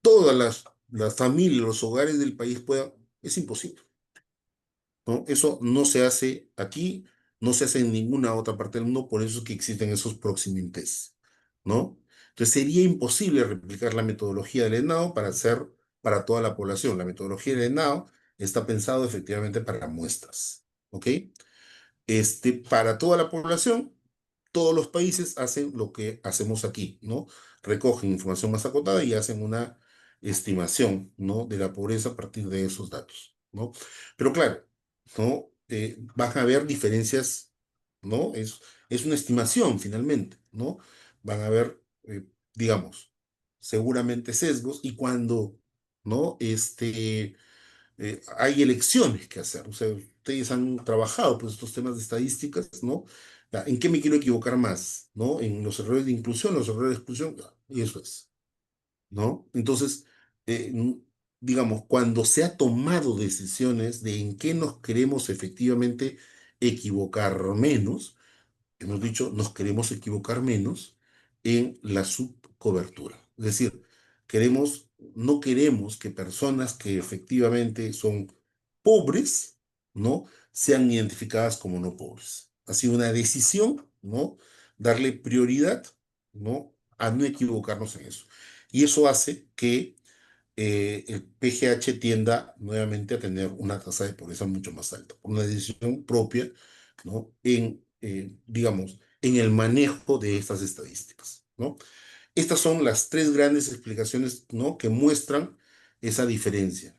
todas las familias, los hogares del país puedan, es imposible, ¿no? Eso no se hace aquí, no se hace en ninguna otra parte del mundo, por eso es que existen esos proximim test, ¿no? Entonces sería imposible replicar la metodología del ENAO para hacer para toda la población. La metodología del ENAO está pensado efectivamente para muestras, ¿ok? Para toda la población, todos los países hacen lo que hacemos aquí, ¿no? Recogen información más acotada y hacen una estimación, ¿no? De la pobreza a partir de esos datos, ¿no? Pero claro, ¿no? Van a haber diferencias, ¿no? Es una estimación finalmente, ¿no? Van a haber, digamos, seguramente sesgos y cuando, ¿no? Hay elecciones que hacer. O sea, ustedes han trabajado pues estos temas de estadísticas, ¿no? Ya, ¿en qué me quiero equivocar más? ¿No? En los errores de inclusión, los errores de exclusión, ya, y eso es, ¿no? Entonces, digamos, cuando se ha tomado decisiones de en qué nos queremos efectivamente equivocar menos, hemos dicho, nos queremos equivocar menos en la subcobertura. Es decir, no queremos que personas que efectivamente son pobres, ¿no? Sean identificadas como no pobres. Ha sido una decisión, ¿no? Darle prioridad, ¿no? A no equivocarnos en eso. Y eso hace que el PGH tienda nuevamente a tener una tasa de pobreza mucho más alta, por una decisión propia, ¿no? Digamos, en el manejo de estas estadísticas, ¿no? Estas son las tres grandes explicaciones, ¿no? Que muestran esa diferencia.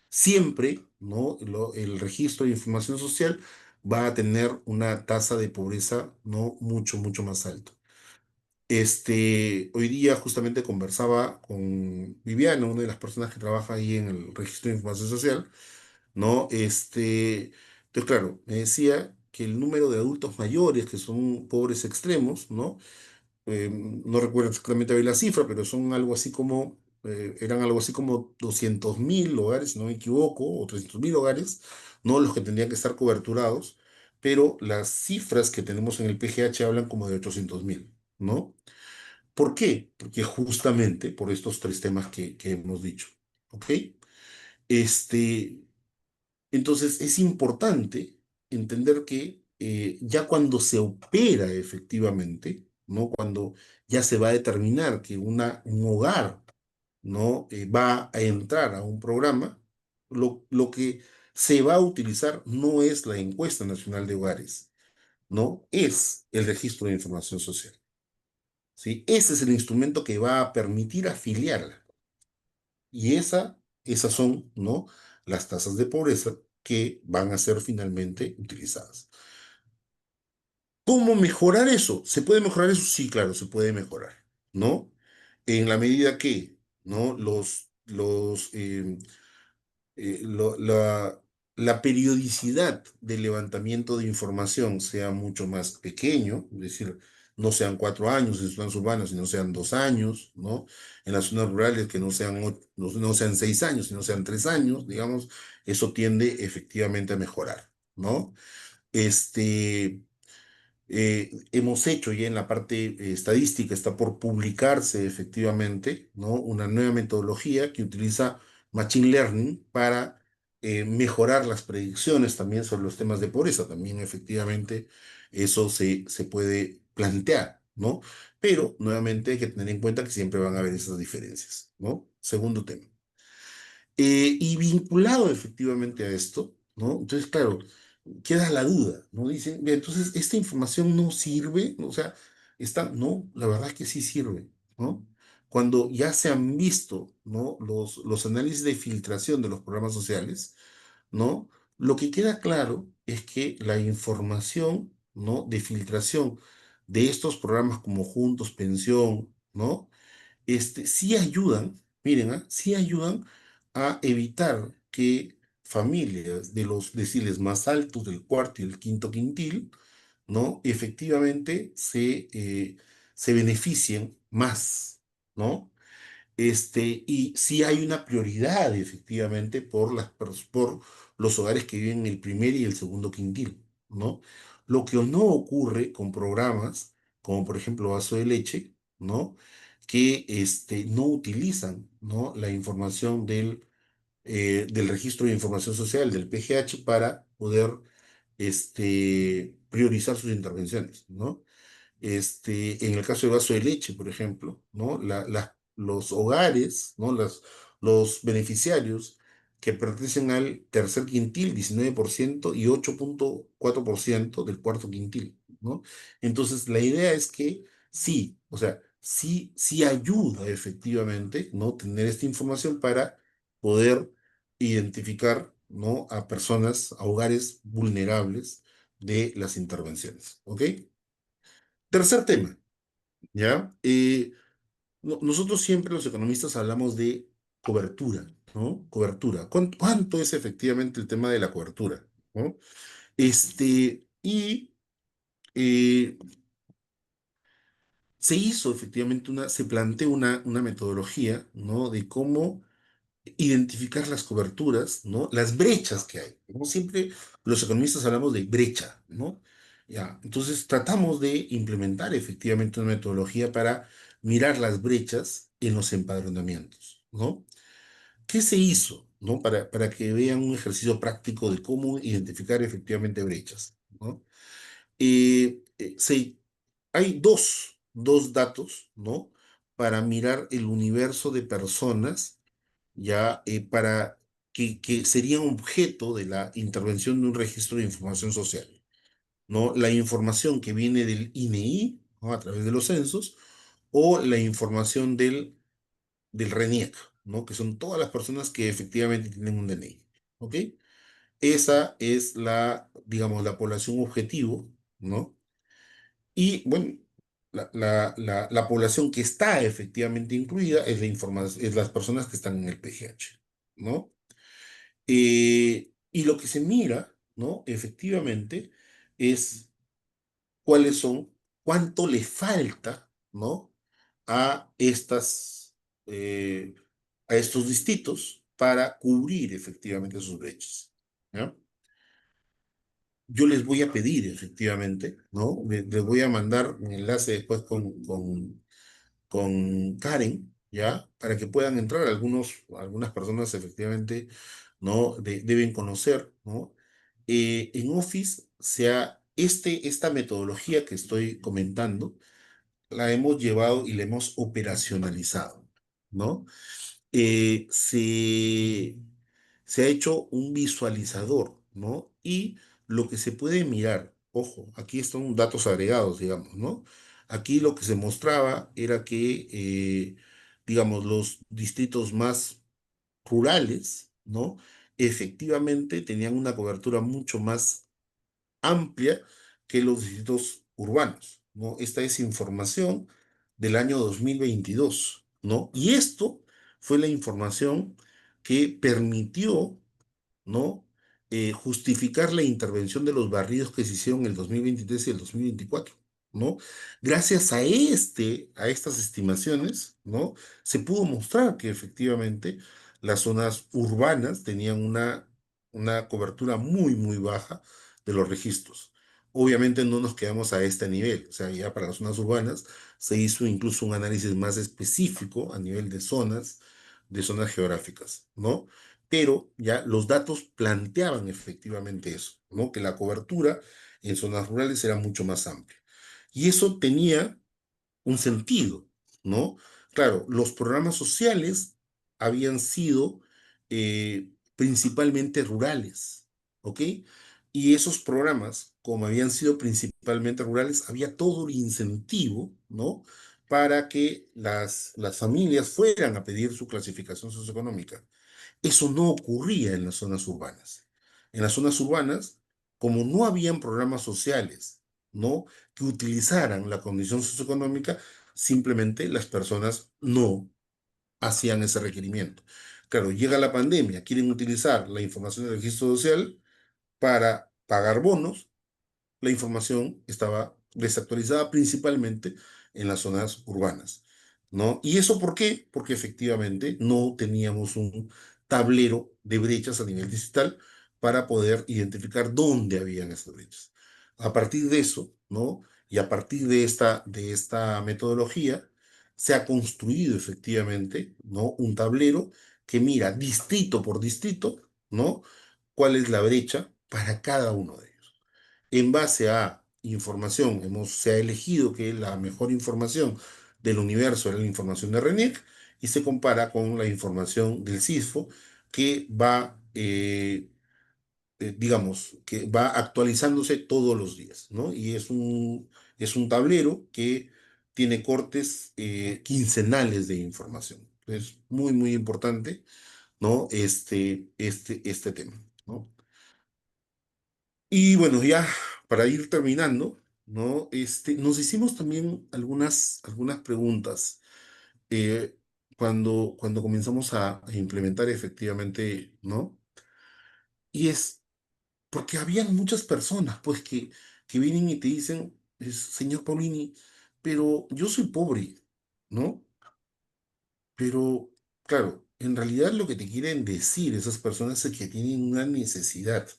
Siempre, ¿no? El registro de información social va a tener una tasa de pobreza, ¿no? Mucho, mucho más alta. Hoy día justamente conversaba con Viviana, una de las personas que trabaja ahí en el registro de información social, ¿no? Entonces, claro, me decía que el número de adultos mayores que son pobres extremos, ¿no? No recuerdo exactamente bien la cifra, pero son algo así como, eran algo así como 200.000 hogares, si no me equivoco, o 300.000 hogares, ¿no? Los que tendrían que estar coberturados, pero las cifras que tenemos en el PGH hablan como de 800.000, ¿no? ¿Por qué? Porque justamente por estos tres temas que hemos dicho. ¿Ok? Este, entonces es importante entender que ya cuando se opera efectivamente, ¿no? Cuando ya se va a determinar que un hogar, ¿no? Va a entrar a un programa, lo que se va a utilizar no es la encuesta nacional de hogares, ¿no? Es el registro de información social. ¿Sí? Ese es el instrumento que va a permitir afiliarla. Y esas son, ¿no? Las tasas de pobreza que van a ser finalmente utilizadas. ¿Cómo mejorar eso? ¿Se puede mejorar eso? Sí, claro, se puede mejorar, ¿no? En la medida que, ¿no? La periodicidad del levantamiento de información sea mucho más pequeño, es decir, no sean 4 años en zonas urbanas, sino sean 2 años, ¿no? En las zonas rurales que no sean 6 años, sino sean 3 años, digamos, eso tiende efectivamente a mejorar, ¿no? Este, hemos hecho ya en la parte estadística, está por publicarse efectivamente, ¿no? Una nueva metodología que utiliza Machine Learning para mejorar las predicciones también sobre los temas de pobreza. También efectivamente eso se puede plantear, ¿no? Pero nuevamente hay que tener en cuenta que siempre van a haber esas diferencias, ¿no? Segundo tema. Y vinculado efectivamente a esto, ¿no? Entonces, claro, queda la duda, ¿no? Dicen, "Ve, entonces, esta información no sirve, ¿no? O sea, no, la verdad es que sí sirve, ¿no? Cuando ya se han visto, ¿no? Los análisis de filtración de los programas sociales, ¿no? Lo que queda claro es que la información, ¿no? De filtración de estos programas como Juntos, Pensión, ¿no? Sí ayudan, miren, sí ayudan a evitar que familias de los deciles más altos, del cuarto y el quinto quintil, ¿no? Efectivamente se beneficien más, ¿no? Y sí hay una prioridad, efectivamente, por los hogares que viven en el primer y el segundo quintil, ¿no? Lo que no ocurre con programas como, por ejemplo, Vaso de Leche, ¿no? Que no utilizan, ¿no? La información del registro de información social, del PGH, para poder priorizar sus intervenciones, ¿no? En el caso de Vaso de Leche, por ejemplo, ¿no? Los hogares, ¿no? Los beneficiarios que pertenecen al tercer quintil, 19% y 8,4% del cuarto quintil. ¿no? Entonces, la idea es que sí, o sea, sí ayuda efectivamente, ¿no? Tener esta información para poder identificar, ¿no? A personas, a hogares vulnerables de las intervenciones, ¿ok? Tercer tema, ¿ya? Nosotros siempre los economistas hablamos de cobertura, ¿no? Cobertura. ¿Cuánto es efectivamente el tema de la cobertura? ¿No? Y eh, se hizo efectivamente se planteó una metodología, ¿no? De cómo identificar las coberturas, ¿no? Las brechas que hay, ¿no? Siempre los economistas hablamos de brecha, ¿no? Ya, entonces tratamos de implementar efectivamente una metodología para mirar las brechas en los empadronamientos, ¿no? ¿Qué se hizo, ¿no? Para que vean un ejercicio práctico de cómo identificar efectivamente brechas, ¿no? Eh, eh, se, Hay dos datos, ¿no? Para mirar el universo de personas, ya, que serían objeto de la intervención de un registro de información social, ¿no? La información que viene del INEI, ¿no? A través de los censos, o la información del RENIEC, ¿no? Que son todas las personas que efectivamente tienen un DNI, ¿ok? Esa es digamos, la población objetivo, ¿no? Y bueno, la población que está efectivamente incluida es es las personas que están en el PGH, ¿no? Y lo que se mira, ¿no? Efectivamente, es cuáles son, cuánto le falta, ¿no? A eh, a estos distritos para cubrir efectivamente sus brechas, ¿ya? Yo les voy a pedir efectivamente, ¿no? Les voy a mandar un enlace después con Karen, ¿ya? Para que puedan entrar. Algunas personas efectivamente, ¿no? Deben conocer, ¿no? En Office, esta metodología que estoy comentando, la hemos llevado y la hemos operacionalizado, ¿no? eh, se, Se ha hecho un visualizador, ¿no? Y lo que se puede mirar, ojo, aquí están datos agregados, digamos, ¿no? Aquí lo que se mostraba era que, digamos, los distritos más rurales, ¿no? Efectivamente tenían una cobertura mucho más amplia que los distritos urbanos, ¿no? Esta es información del año 2022, ¿no? Y esto fue la información que permitió, ¿no? Justificar la intervención de los barridos que se hicieron en el 2023 y el 2024, ¿no? Gracias a estas estimaciones, ¿no? Se pudo mostrar que efectivamente las zonas urbanas tenían una cobertura muy baja de los registros. Obviamente no nos quedamos a este nivel, o sea, ya para las zonas urbanas se hizo incluso un análisis más específico a nivel de zonas geográficas, ¿no? Pero ya los datos planteaban efectivamente eso, ¿no? Que la cobertura en zonas rurales era mucho más amplia. Y eso tenía un sentido, ¿no? Claro, los programas sociales habían sido principalmente rurales, ¿ok? Y esos programas, como habían sido principalmente rurales, había todo el incentivo, ¿no? Para que las familias fueran a pedir su clasificación socioeconómica. Eso no ocurría en las zonas urbanas. En las zonas urbanas, como no habían programas sociales, ¿no? Que utilizaran la condición socioeconómica, simplemente las personas no hacían ese requerimiento. Claro, llega la pandemia, quieren utilizar la información del registro social para pagar bonos, la información estaba desactualizada principalmente en las zonas urbanas, ¿no? ¿Y eso por qué? Porque efectivamente no teníamos un tablero de brechas a nivel digital para poder identificar dónde habían esas brechas. A partir de eso, ¿no? Y a partir de esta metodología, se ha construido efectivamente, ¿no? Un tablero que mira distrito por distrito, ¿no? ¿Cuál es la brecha para cada uno de ellos? En base a información, se ha elegido que la mejor información del universo era la información de RENIEC y se compara con la información del CISFO que va digamos, que va actualizándose todos los días, ¿no? Y es un tablero que tiene cortes quincenales de información. Es muy, muy importante, ¿no? Este tema, ¿no? Y bueno, ya para ir terminando, ¿no? Nos hicimos también algunas preguntas cuando comenzamos a implementar efectivamente, ¿no? Y es porque habían muchas personas, pues, que vienen y te dicen, señor Paulini, pero yo soy pobre, ¿no? Pero, claro, en realidad lo que te quieren decir esas personas es que tienen una necesidad.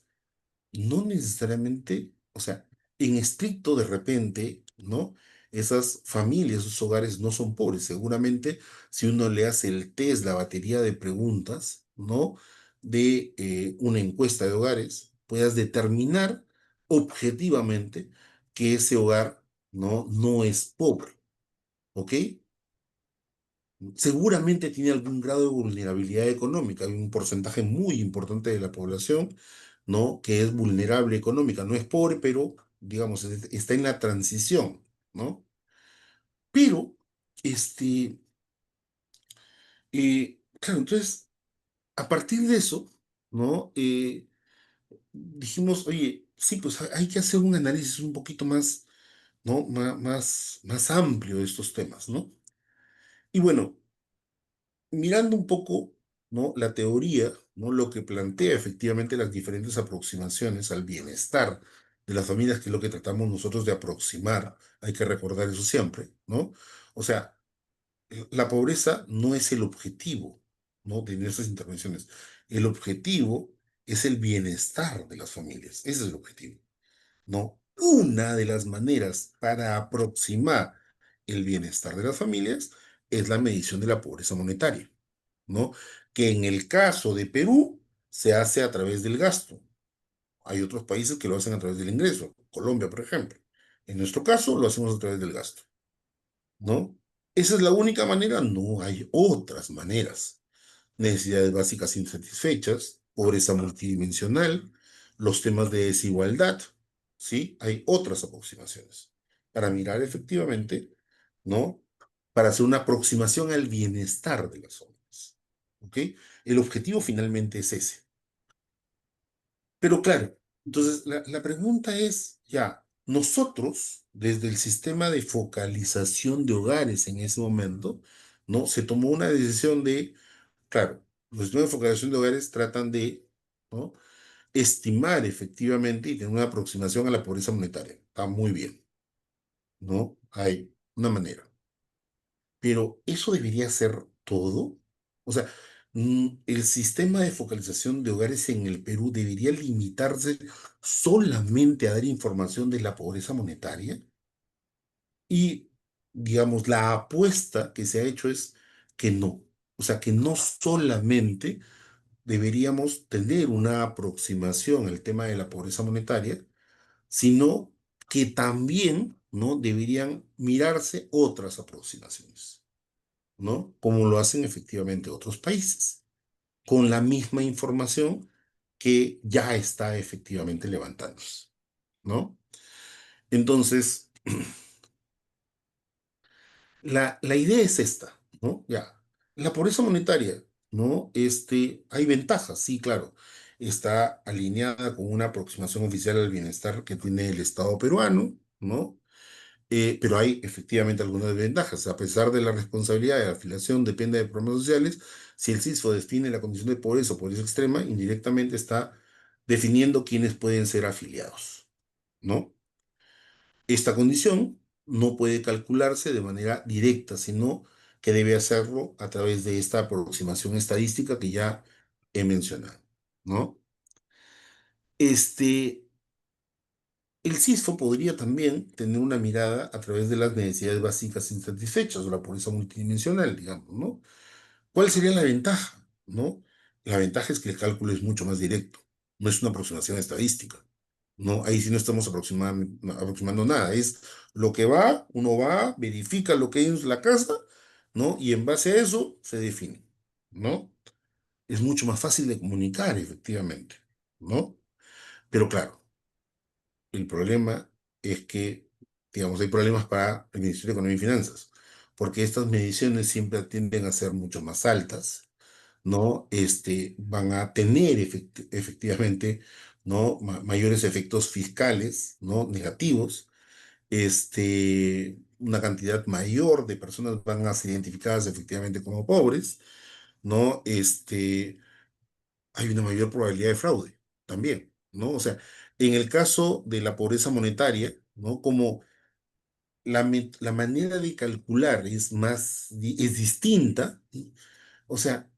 No necesariamente, o sea, en estricto de repente, ¿no? Esas familias, esos hogares no son pobres. Seguramente, si uno le hace el test, la batería de preguntas, ¿no? De una encuesta de hogares, puedas determinar objetivamente que ese hogar, no es pobre, ¿ok? Seguramente tiene algún grado de vulnerabilidad económica. Hay un porcentaje muy importante de la población, ¿no? Que es vulnerable económica. No es pobre, pero, digamos, está en la transición, ¿no? Pero, este, claro, entonces, a partir de eso, ¿no? Dijimos, oye, sí, pues hay que hacer un análisis un poquito más, ¿no? Más amplio de estos temas, ¿no? Y bueno, mirando un poco, ¿no? La teoría, ¿no? Lo que plantea efectivamente las diferentes aproximaciones al bienestar de las familias, que es lo que tratamos nosotros de aproximar, hay que recordar eso siempre, ¿no? O sea, la pobreza no es el objetivo, ¿no? De nuestras intervenciones. El objetivo es el bienestar de las familias, ese es el objetivo, ¿no? Una de las maneras para aproximar el bienestar de las familias es la medición de la pobreza monetaria, ¿no? Que en el caso de Perú se hace a través del gasto. Hay otros países que lo hacen a través del ingreso, Colombia, por ejemplo. En nuestro caso lo hacemos a través del gasto, ¿no? ¿Esa es la única manera? No, hay otras maneras. Necesidades básicas insatisfechas, pobreza multidimensional, los temas de desigualdad, ¿sí? Hay otras aproximaciones para mirar efectivamente, ¿no? Para hacer una aproximación al bienestar de las zonas, ¿ok? El objetivo finalmente es ese. Pero claro, entonces la pregunta es, ya, nosotros, desde el sistema de focalización de hogares en ese momento, ¿no? Se tomó una decisión de, claro, los sistemas de focalización de hogares tratan de, ¿no? Estimar efectivamente y tener una aproximación a la pobreza monetaria. Está muy bien, ¿no? Hay una manera. Pero ¿eso debería ser todo? O sea, el sistema de focalización de hogares en el Perú debería limitarse solamente a dar información de la pobreza monetaria. Y, digamos, la apuesta que se ha hecho es que no. O sea, que no solamente deberíamos tener una aproximación al tema de la pobreza monetaria, sino que también, ¿no? Deberían mirarse otras aproximaciones, ¿no? Como lo hacen efectivamente otros países, con la misma información que ya está efectivamente levantándose, ¿no? Entonces, la idea es esta, ¿no? Ya, la pobreza monetaria, ¿no? Hay ventajas, sí, claro. Está alineada con una aproximación oficial al bienestar que tiene el Estado peruano, ¿no? Pero hay efectivamente algunas desventajas. A pesar de la responsabilidad de la afiliación depende de programas sociales, si el CISFO define la condición de pobreza o pobreza extrema, indirectamente está definiendo quiénes pueden ser afiliados, ¿no? Esta condición no puede calcularse de manera directa, sino que debe hacerlo a través de esta aproximación estadística que ya he mencionado, ¿no? Este, el CISFO podría también tener una mirada a través de las necesidades básicas insatisfechas o la pobreza multidimensional, digamos, ¿no? ¿Cuál sería la ventaja? ¿No? La ventaja es que el cálculo es mucho más directo, no es una aproximación estadística, ¿no? Ahí sí no estamos aproximando nada, es lo que va, uno va, verifica lo que hay en la casa, ¿no? Y en base a eso se define, ¿no? Es mucho más fácil de comunicar, efectivamente, ¿no? Pero claro, el problema es que, digamos, hay problemas para el Ministerio de Economía y Finanzas, porque estas mediciones siempre tienden a ser mucho más altas, ¿no? Van a tener efectivamente, ¿no? Mayores efectos fiscales, ¿no? Negativos. Una cantidad mayor de personas van a ser identificadas efectivamente como pobres, ¿no? Hay una mayor probabilidad de fraude también, ¿no? O sea, en el caso de la pobreza monetaria, ¿no? Como la manera de calcular es distinta, ¿sí? O sea,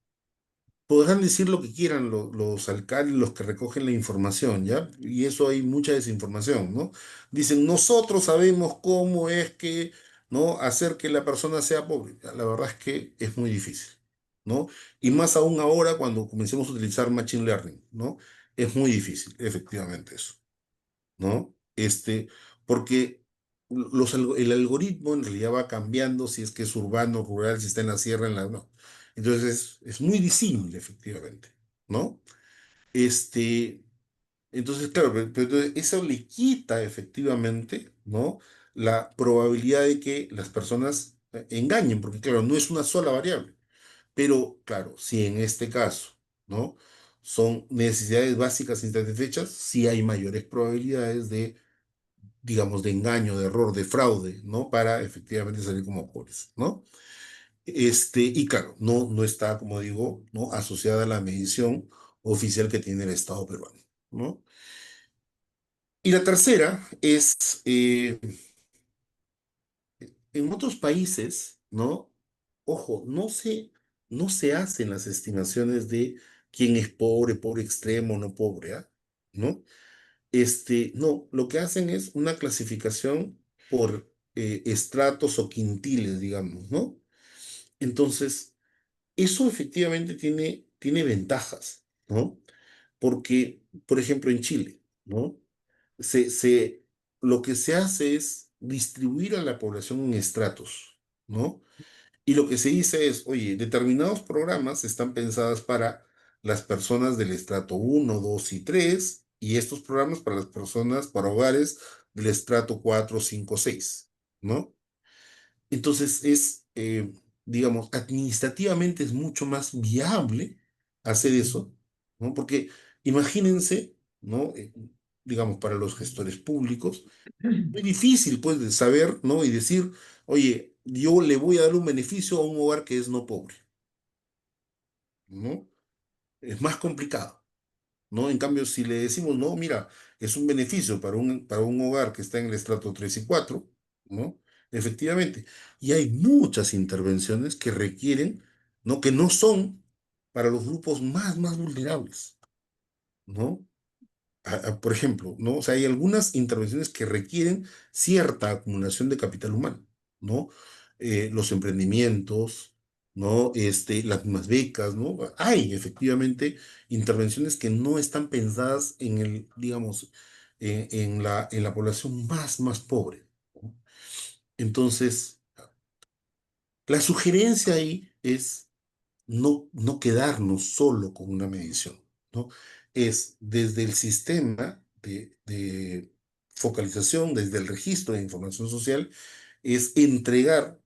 podrán decir lo que quieran los alcaldes, los que recogen la información, ¿ya? Y eso hay mucha desinformación, ¿no? Dicen, nosotros sabemos cómo es que, ¿no? Hacer que la persona sea pobre. La verdad es que es muy difícil, ¿no? Y más aún ahora cuando comencemos a utilizar Machine Learning, ¿no? Es muy difícil, efectivamente, eso, ¿no? Porque el algoritmo en realidad va cambiando si es que es urbano, rural, si está en la sierra, no. Entonces es muy disímil, efectivamente, ¿no? Este, entonces, claro, pero entonces eso le quita efectivamente, ¿no? La probabilidad de que las personas engañen, porque claro, no es una sola variable. Pero claro, si en este caso, ¿no? Son necesidades básicas insatisfechas, sí hay mayores probabilidades de, digamos, de engaño, de error, de fraude, ¿no? Para efectivamente salir como pobres, ¿no? Y claro, no está, como digo, ¿no? Asociada a la medición oficial que tiene el Estado peruano, ¿no? Y la tercera es, en otros países, ¿no? Ojo, no se hacen las estimaciones de quién es pobre, pobre extremo, no pobre, ¿ah? ¿No? No, lo que hacen es una clasificación por estratos o quintiles, digamos, ¿no? Entonces, eso efectivamente tiene ventajas, ¿no? Porque, por ejemplo, en Chile, ¿no? Se, se, lo que se hace es distribuir a la población en estratos, ¿no? Y lo que se dice es, oye, determinados programas están pensados para las personas del estrato uno, 2 y 3, y estos programas para las personas, para hogares del estrato 4, 5, 6, ¿no? Entonces digamos, administrativamente es mucho más viable hacer eso, ¿no? Porque imagínense, ¿no? Digamos, para los gestores públicos, muy difícil, pues, de saber, ¿no? Y decir, oye, yo le voy a dar un beneficio a un hogar que es no pobre, ¿no? Es más complicado, ¿no? En cambio, si le decimos, no, mira, es un beneficio para un hogar que está en el estrato 3 y 4, ¿no? Efectivamente. Y hay muchas intervenciones que requieren, ¿no? Que no son para los grupos más vulnerables, ¿no? Por ejemplo, ¿no? O sea, hay algunas intervenciones que requieren cierta acumulación de capital humano, ¿no? Los emprendimientos, ¿no? Las mismas becas, ¿no? Hay efectivamente intervenciones que no están pensadas digamos, en la población más pobre, ¿no? Entonces, la sugerencia ahí es no quedarnos solo con una medición, ¿no? Es desde el sistema de focalización, desde el registro de información social, es entregar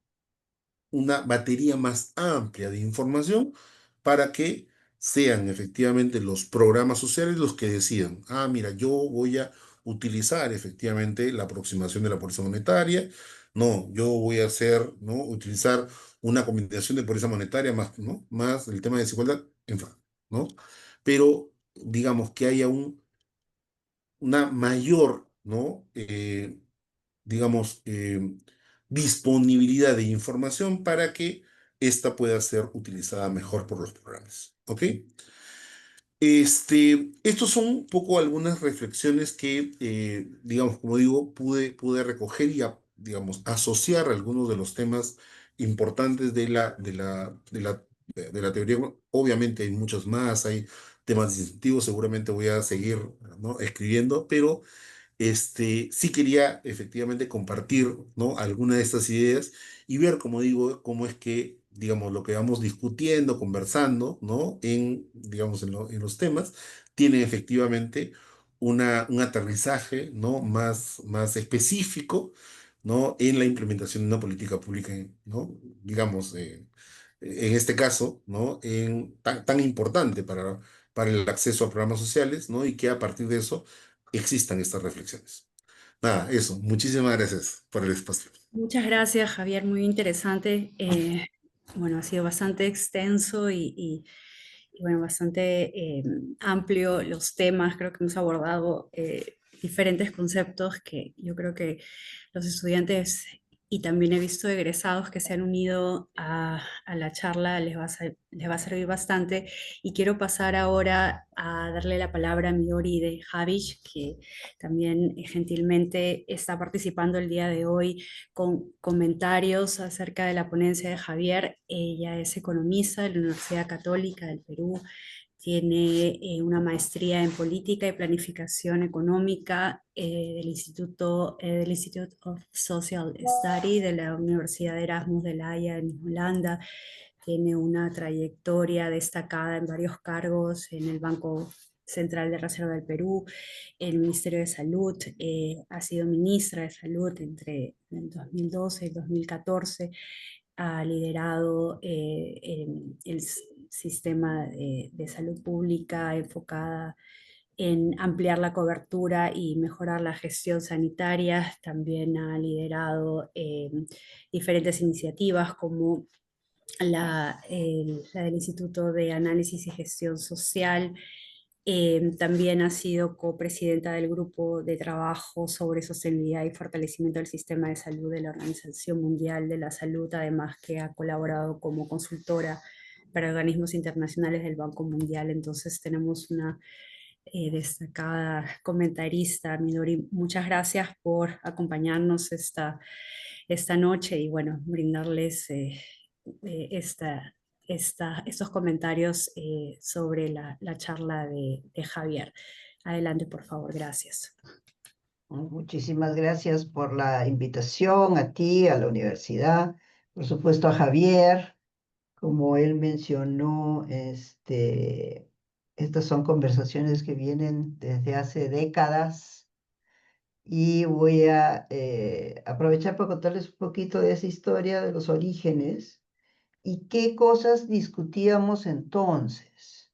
una batería más amplia de información para que sean efectivamente los programas sociales los que decidan, mira, yo voy a utilizar efectivamente la aproximación de la pobreza monetaria, no, yo voy a hacer, ¿no? Utilizar una combinación de pobreza monetaria más, ¿no? Más el tema de desigualdad, en fin, ¿no? Pero digamos que haya una mayor, ¿no? Digamos, disponibilidad de información para que ésta pueda ser utilizada mejor por los programas. ¿Ok? Estos son un poco algunas reflexiones que, digamos, como digo, pude recoger y, digamos, asociar algunos de los temas importantes de la teoría. Obviamente hay muchos más, hay temas distintivos, seguramente voy a seguir, ¿no? Escribiendo, pero sí quería efectivamente compartir, ¿no? Alguna de estas ideas y ver, como digo, cómo es que, digamos, lo que vamos discutiendo, conversando, ¿no? Digamos, en los temas, tiene efectivamente un aterrizaje, ¿no? Más específico, ¿no? En la implementación de una política pública, ¿no? Digamos, en este caso, ¿no? Tan importante para el acceso a programas sociales, ¿no? Y que a partir de eso existan estas reflexiones. Nada, eso. Muchísimas gracias por el espacio. Muchas gracias, Javier, muy interesante. Bueno, ha sido bastante extenso y bueno, bastante amplio los temas. Creo que hemos abordado diferentes conceptos que yo creo que los estudiantes y también he visto egresados que se han unido a la charla, les va a servir bastante. Y quiero pasar ahora a darle la palabra a Midori de Javish, que también gentilmente está participando el día de hoy con comentarios acerca de la ponencia de Javier. Ella es economista de la Universidad Católica del Perú, tiene una maestría en política y planificación económica del Institute of Social Study de la Universidad de Erasmus de La Haya en Holanda. Tiene una trayectoria destacada en varios cargos en el Banco Central de Reserva del Perú, el Ministerio de Salud, ha sido ministra de Salud entre el 2012 y el 2014, ha liderado el sistema de salud pública enfocada en ampliar la cobertura y mejorar la gestión sanitaria. También ha liderado diferentes iniciativas como la del Instituto de Análisis y Gestión Social. También ha sido copresidenta del grupo de trabajo sobre sostenibilidad y fortalecimiento del sistema de salud de la Organización Mundial de la Salud, además que ha colaborado como consultora para organismos internacionales del Banco Mundial. Entonces tenemos una destacada comentarista. Midori, muchas gracias por acompañarnos esta noche y bueno, brindarles estos comentarios sobre la charla de Javier. Adelante, por favor, gracias. Muchísimas gracias por la invitación a ti, a la universidad, por supuesto a Javier. Como él mencionó, estas son conversaciones que vienen desde hace décadas y voy a aprovechar para contarles un poquito de esa historia de los orígenes y qué cosas discutíamos entonces.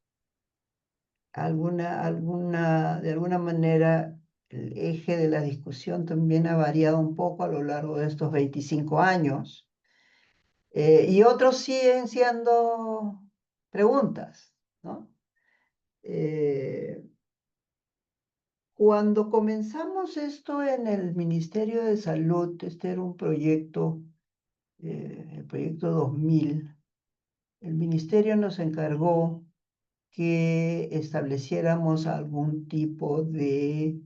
De alguna manera, el eje de la discusión también ha variado un poco a lo largo de estos 25 años. Y otros siguen siendo preguntas, ¿no? Eh, Cuando comenzamos esto en el Ministerio de Salud, este era un proyecto, el proyecto 2000, el ministerio nos encargó que estableciéramos algún tipo de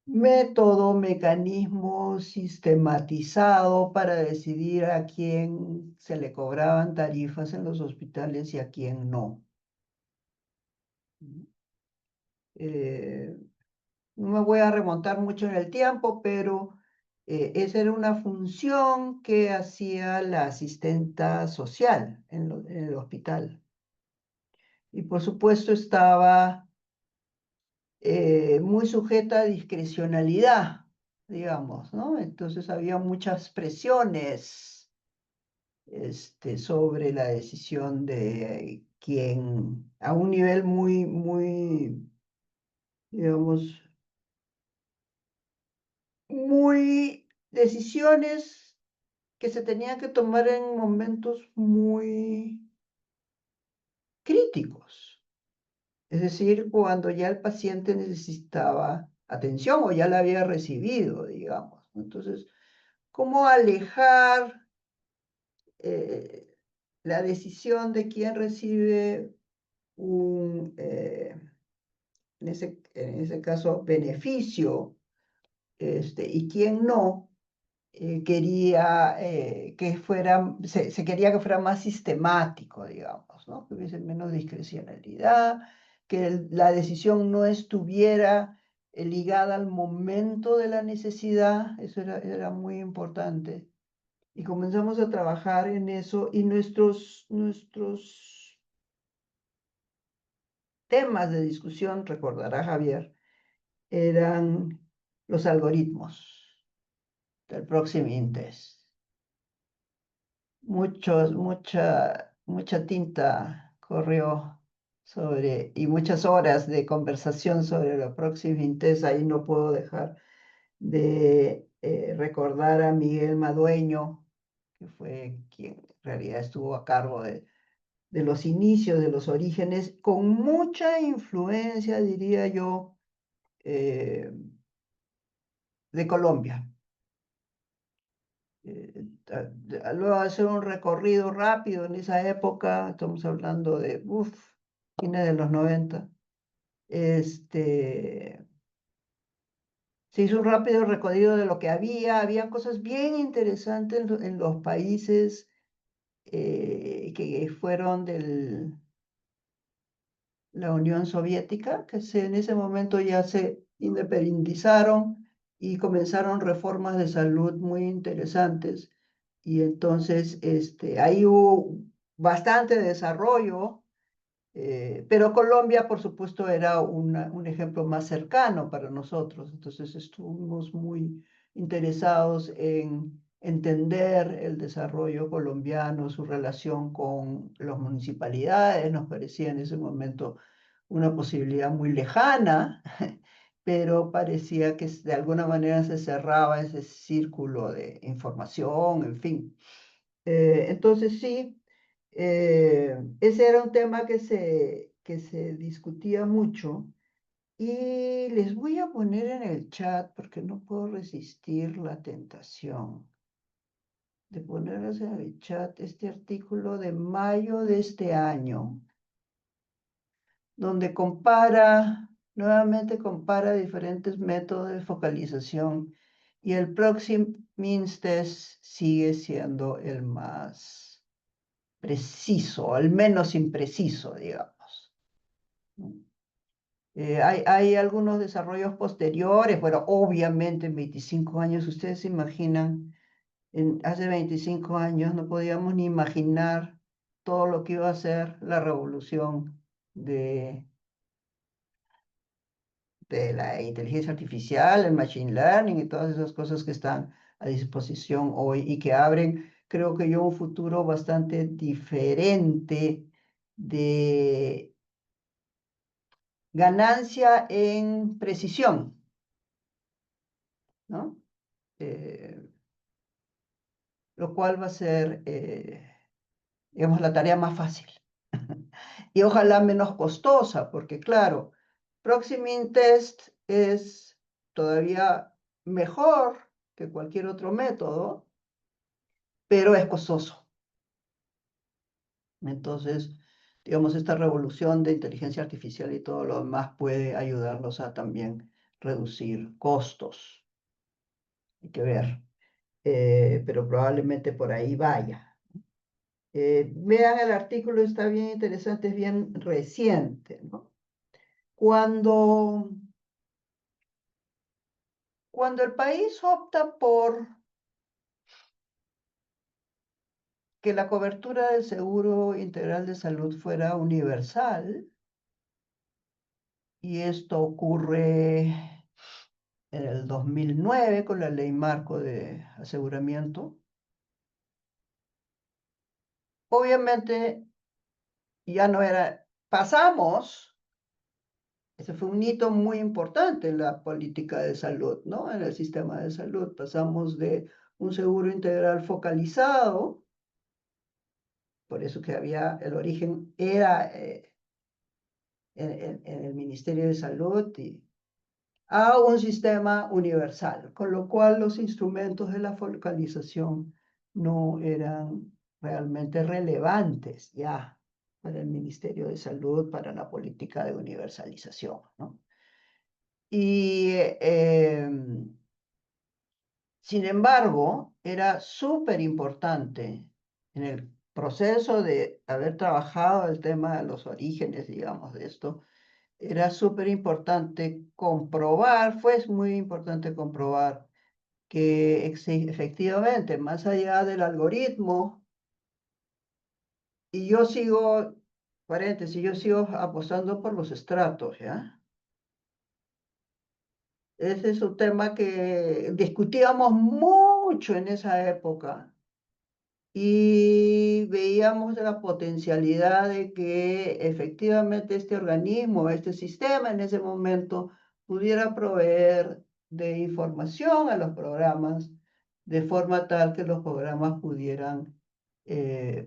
método, mecanismo sistematizado para decidir a quién se le cobraban tarifas en los hospitales y a quién no. Eh, no me voy a remontar mucho en el tiempo, pero esa era una función que hacía la asistenta social en el hospital. Y por supuesto estaba muy sujeta a discrecionalidad, digamos, ¿no? Entonces había muchas presiones sobre la decisión de quién, a un nivel muy, digamos, muy decisiones que se tenían que tomar en momentos muy críticos. Es decir, cuando ya el paciente necesitaba atención o ya la había recibido, digamos. Entonces, ¿cómo alejar eh, la decisión de quién recibe un, en ese caso, beneficio, y quién no? Quería se quería que fuera más sistemático, digamos, ¿no? Que hubiese menos discrecionalidad, que la decisión no estuviera ligada al momento de la necesidad, eso era muy importante. Y comenzamos a trabajar en eso y nuestros temas de discusión, recordará Javier, eran los algoritmos del Proximing Test. Mucha tinta corrió sobre, y muchas horas de conversación sobre los Proximing Test. Ahí no puedo dejar de recordar a Miguel Madueño, que fue quien en realidad estuvo a cargo de los inicios, de los orígenes, con mucha influencia, diría yo, eh, de Colombia. Luego hacer un recorrido rápido en esa época, estamos hablando de, fines de los 90, se hizo un rápido recorrido de lo que había cosas bien interesantes en los países que fueron de la Unión Soviética, en ese momento ya se independizaron y comenzaron reformas de salud muy interesantes. Y entonces ahí hubo bastante desarrollo, pero Colombia, por supuesto, era un ejemplo más cercano para nosotros. Entonces estuvimos muy interesados en entender el desarrollo colombiano, su relación con las municipalidades. Nos parecía en ese momento una posibilidad muy lejana, pero parecía que de alguna manera se cerraba ese círculo de información, en fin. Entonces sí, ese era un tema que se discutía mucho. Y les voy a poner en el chat, porque no puedo resistir la tentación de ponerles en el chat este artículo de mayo de este año, donde nuevamente compara diferentes métodos de focalización, y el Proximing Test sigue siendo el más preciso, al menos impreciso, digamos. Hay algunos desarrollos posteriores, bueno, obviamente en 25 años, ustedes se imaginan, hace 25 años no podíamos ni imaginar todo lo que iba a ser la revolución de la inteligencia artificial, el machine learning y todas esas cosas que están a disposición hoy y que abren, creo que yo, un futuro bastante diferente de ganancia en precisión, ¿no? Eh, lo cual va a ser, digamos, la tarea más fácil y ojalá menos costosa, porque claro, Proximing Test es todavía mejor que cualquier otro método, pero es costoso. Entonces, digamos, esta revolución de inteligencia artificial y todo lo demás puede ayudarnos a también reducir costos. Hay que ver, pero probablemente por ahí vaya. Vean el artículo, está bien interesante, es bien reciente, ¿no? Cuando, cuando el país opta por que la cobertura del Seguro Integral de Salud fuera universal, y esto ocurre en el 2009 con la Ley Marco de Aseguramiento, obviamente ya no era, ese fue un hito muy importante en la política de salud, ¿no? En el sistema de salud. Pasamos de un seguro integral focalizado, por eso que el origen era en el Ministerio de Salud, a un sistema universal, con lo cual los instrumentos de la focalización no eran realmente relevantes ya para el Ministerio de Salud, para la política de universalización, ¿no? Y sin embargo, era súper importante en el proceso de haber trabajado el tema de los orígenes, digamos, de esto, era súper importante comprobar, fue muy importante comprobar que efectivamente, más allá del algoritmo, y yo sigo, paréntesis, yo sigo apostando por los estratos, ¿ya? Ese es un tema que discutíamos mucho en esa época y veíamos la potencialidad de que efectivamente este organismo, este sistema en ese momento pudiera proveer de información a los programas de forma tal que los programas pudieran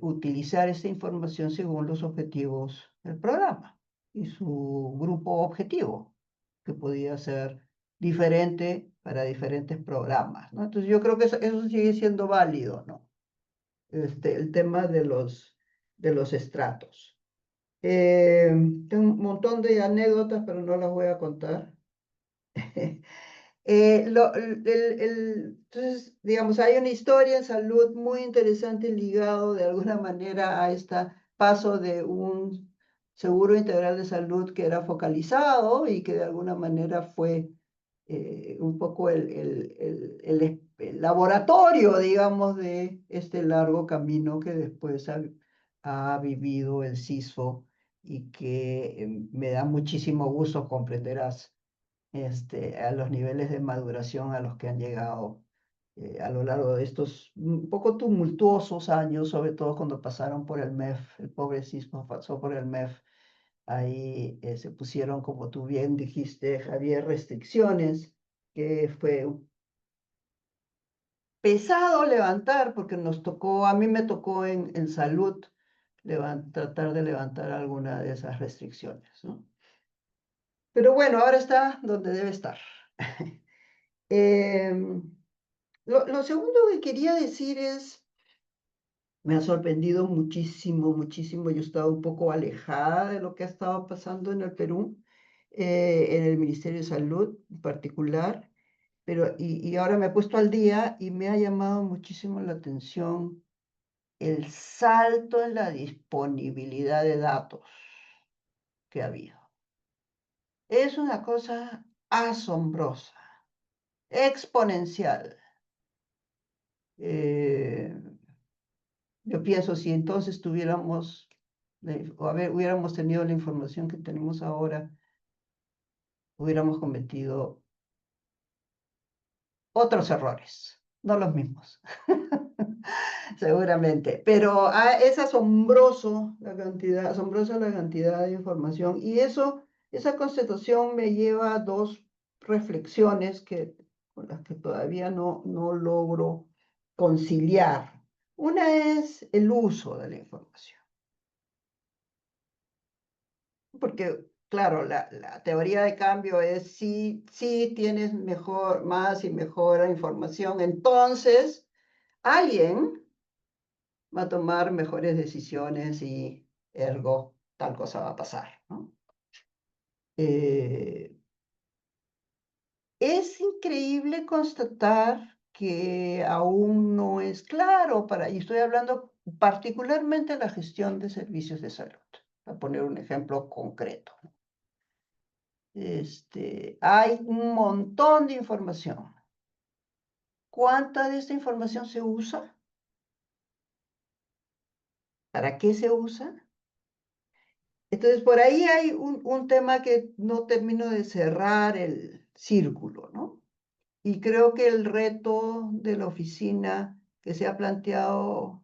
utilizar esa información según los objetivos del programa y su grupo objetivo, que podía ser diferente para diferentes programas, ¿no? Entonces yo creo que eso sigue siendo válido, ¿no? El tema de los estratos. Tengo un montón de anécdotas, pero no las voy a contar. Entonces, digamos, hay una historia en salud muy interesante ligado de alguna manera a este paso de un seguro integral de salud que era focalizado y que de alguna manera fue un poco el laboratorio, digamos, de este largo camino que después ha vivido el CISFO y que me da muchísimo gusto, comprenderás, a los niveles de maduración a los que han llegado a lo largo de estos un poco tumultuosos años, sobre todo cuando pasaron por el MEF, el pobre CISFO pasó por el MEF. Ahí se pusieron, como tú bien dijiste, Javier, restricciones, que fue pesado levantar, porque nos tocó, a mí me tocó en salud tratar de levantar alguna de esas restricciones, ¿no? Pero bueno, ahora está donde debe estar. Em, lo segundo que quería decir es, me ha sorprendido muchísimo, muchísimo. Yo estaba un poco alejada de lo que ha estado pasando en el Perú, en el Ministerio de Salud en particular, pero y ahora me he puesto al día y me ha llamado muchísimo la atención el salto en la disponibilidad de datos que ha habido. Es una cosa asombrosa, exponencial. Eh, yo pienso, si entonces tuviéramos, hubiéramos tenido la información que tenemos ahora, hubiéramos cometido otros errores, no los mismos, seguramente. Pero es asombrosa la cantidad de información. Y esa constatación me lleva a dos reflexiones con las que todavía no logro conciliar. Una es el uso de la información. Porque, claro, la teoría de cambio es si tienes más y mejor información, entonces alguien va a tomar mejores decisiones y ergo tal cosa va a pasar, ¿no? Eh, es increíble constatar que aún no es claro y estoy hablando particularmente de la gestión de servicios de salud, para poner un ejemplo concreto. Hay un montón de información. ¿Cuánta de esta información se usa? ¿Para qué se usa? Entonces, por ahí hay un tema que no termino de cerrar el círculo, ¿no? Y creo que el reto de la oficina que se ha planteado,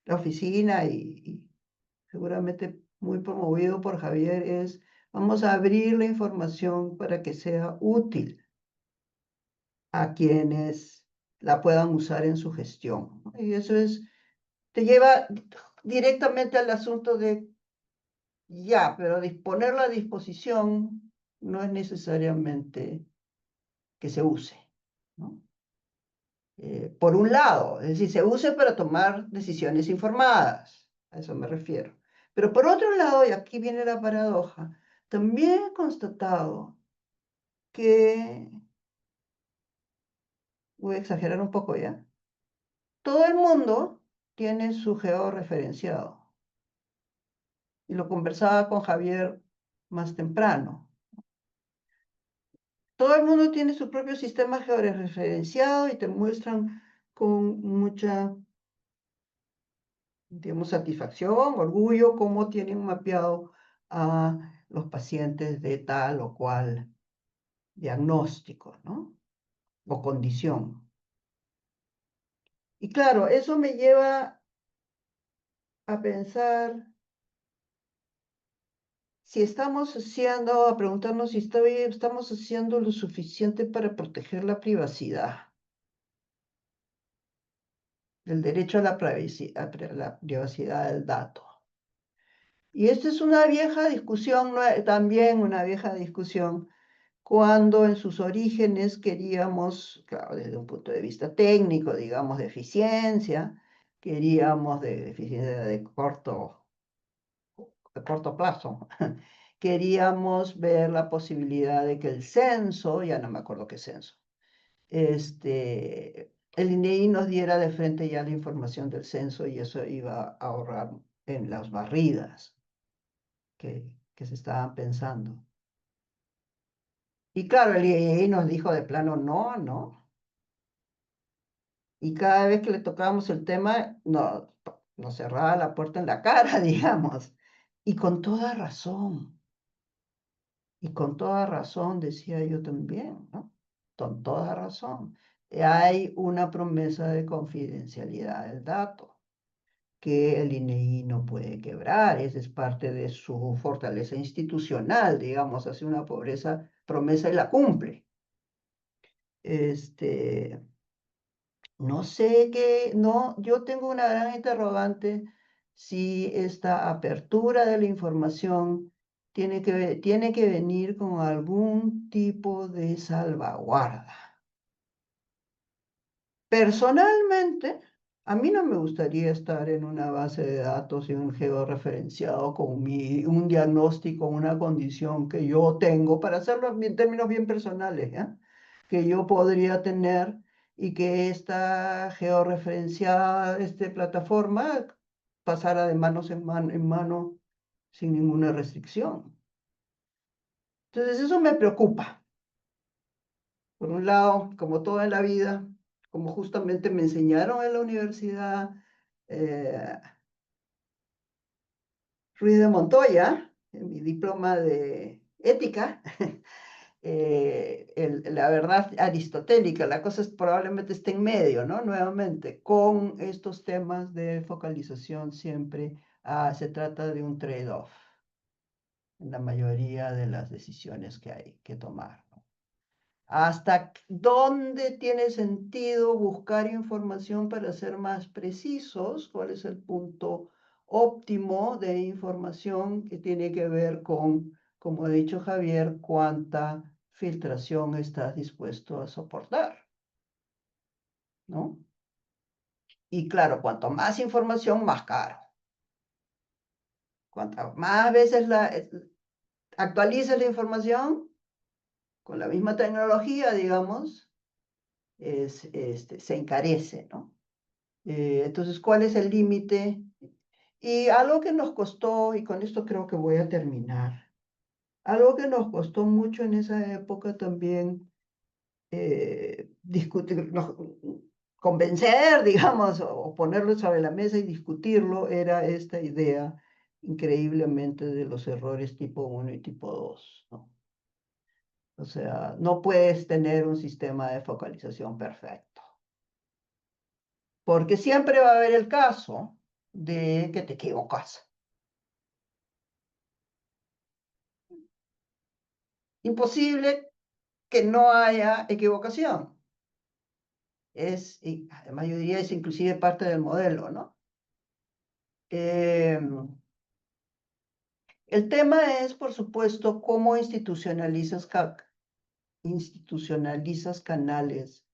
la oficina y seguramente muy promovido por Javier, es vamos a abrir la información para que sea útil a quienes la puedan usar en su gestión, ¿no? Y eso te lleva directamente al asunto de, ya, pero ponerla a disposición no es necesariamente que se use, ¿no? Por un lado, es decir, se use para tomar decisiones informadas, a eso me refiero. Pero por otro lado, y aquí viene la paradoja, también he constatado que, voy a exagerar un poco ya, todo el mundo tiene su georreferenciado. Y lo conversaba con Javier más temprano. Todo el mundo tiene su propio sistema georreferenciado y te muestran con mucha, digamos, satisfacción, orgullo, cómo tienen mapeado a los pacientes de tal o cual diagnóstico, ¿no? O condición. Y claro, eso me lleva a pensar si estamos haciendo, a preguntarnos si estamos haciendo lo suficiente para proteger la privacidad, el derecho a la privacidad del dato. Y esta es una vieja discusión, también una vieja discusión, cuando en sus orígenes queríamos, claro, desde un punto de vista técnico, digamos, de eficiencia, queríamos de eficiencia de corto plazo, queríamos ver la posibilidad de que el censo, ya no me acuerdo qué censo, el INEI nos diera de frente ya la información del censo y eso iba a ahorrar en las barridas que se estaban pensando. Y claro, el INEI nos dijo de plano, no, no. Y cada vez que le tocábamos el tema, nos cerraba la puerta en la cara, digamos. Y con toda razón. Y con toda razón, decía yo también, ¿no? Con toda razón. Hay una promesa de confidencialidad del dato que el INEI no puede quebrar. Esa es parte de su fortaleza institucional, digamos, hace una promesa y la cumple. No sé qué, no, yo tengo una gran interrogante si esta apertura de la información tiene que venir con algún tipo de salvaguarda. Personalmente, a mí no me gustaría estar en una base de datos y un georreferenciado con un diagnóstico, una condición que yo tengo, para hacerlo en términos bien personales, ¿ya? Que yo podría tener y que esta georreferenciada, plataforma, pasara de manos en mano sin ninguna restricción. Entonces, eso me preocupa. Por un lado, como todo en la vida, como justamente me enseñaron en la universidad, eh, Ruiz de Montoya, en mi diploma de ética, la verdad aristotélica, la cosa probablemente está en medio, ¿no? Nuevamente, con estos temas de focalización siempre se trata de un trade-off en la mayoría de las decisiones que hay que tomar, ¿no? ¿Hasta dónde tiene sentido buscar información para ser más precisos? ¿Cuál es el punto óptimo de información que tiene que ver con, como ha dicho Javier, cuánta filtración estás dispuesto a soportar? ¿No? Y claro, cuanto más información, más caro. Cuantas más veces actualices la información, con la misma tecnología, digamos, se encarece, ¿no? Entonces, ¿cuál es el límite? Y algo que nos costó, y con esto creo que voy a terminar, algo que nos costó mucho en esa época también discutir, convencer, digamos, o ponerlo sobre la mesa y discutirlo, era esta idea increíblemente de los errores tipo 1 y tipo 2, ¿no? O sea, no puedes tener un sistema de focalización perfecto. Porque siempre va a haber el caso de que te equivocas. Imposible que no haya equivocación. Y además yo diría, es inclusive parte del modelo, ¿no? El tema es, por supuesto, cómo institucionalizas canales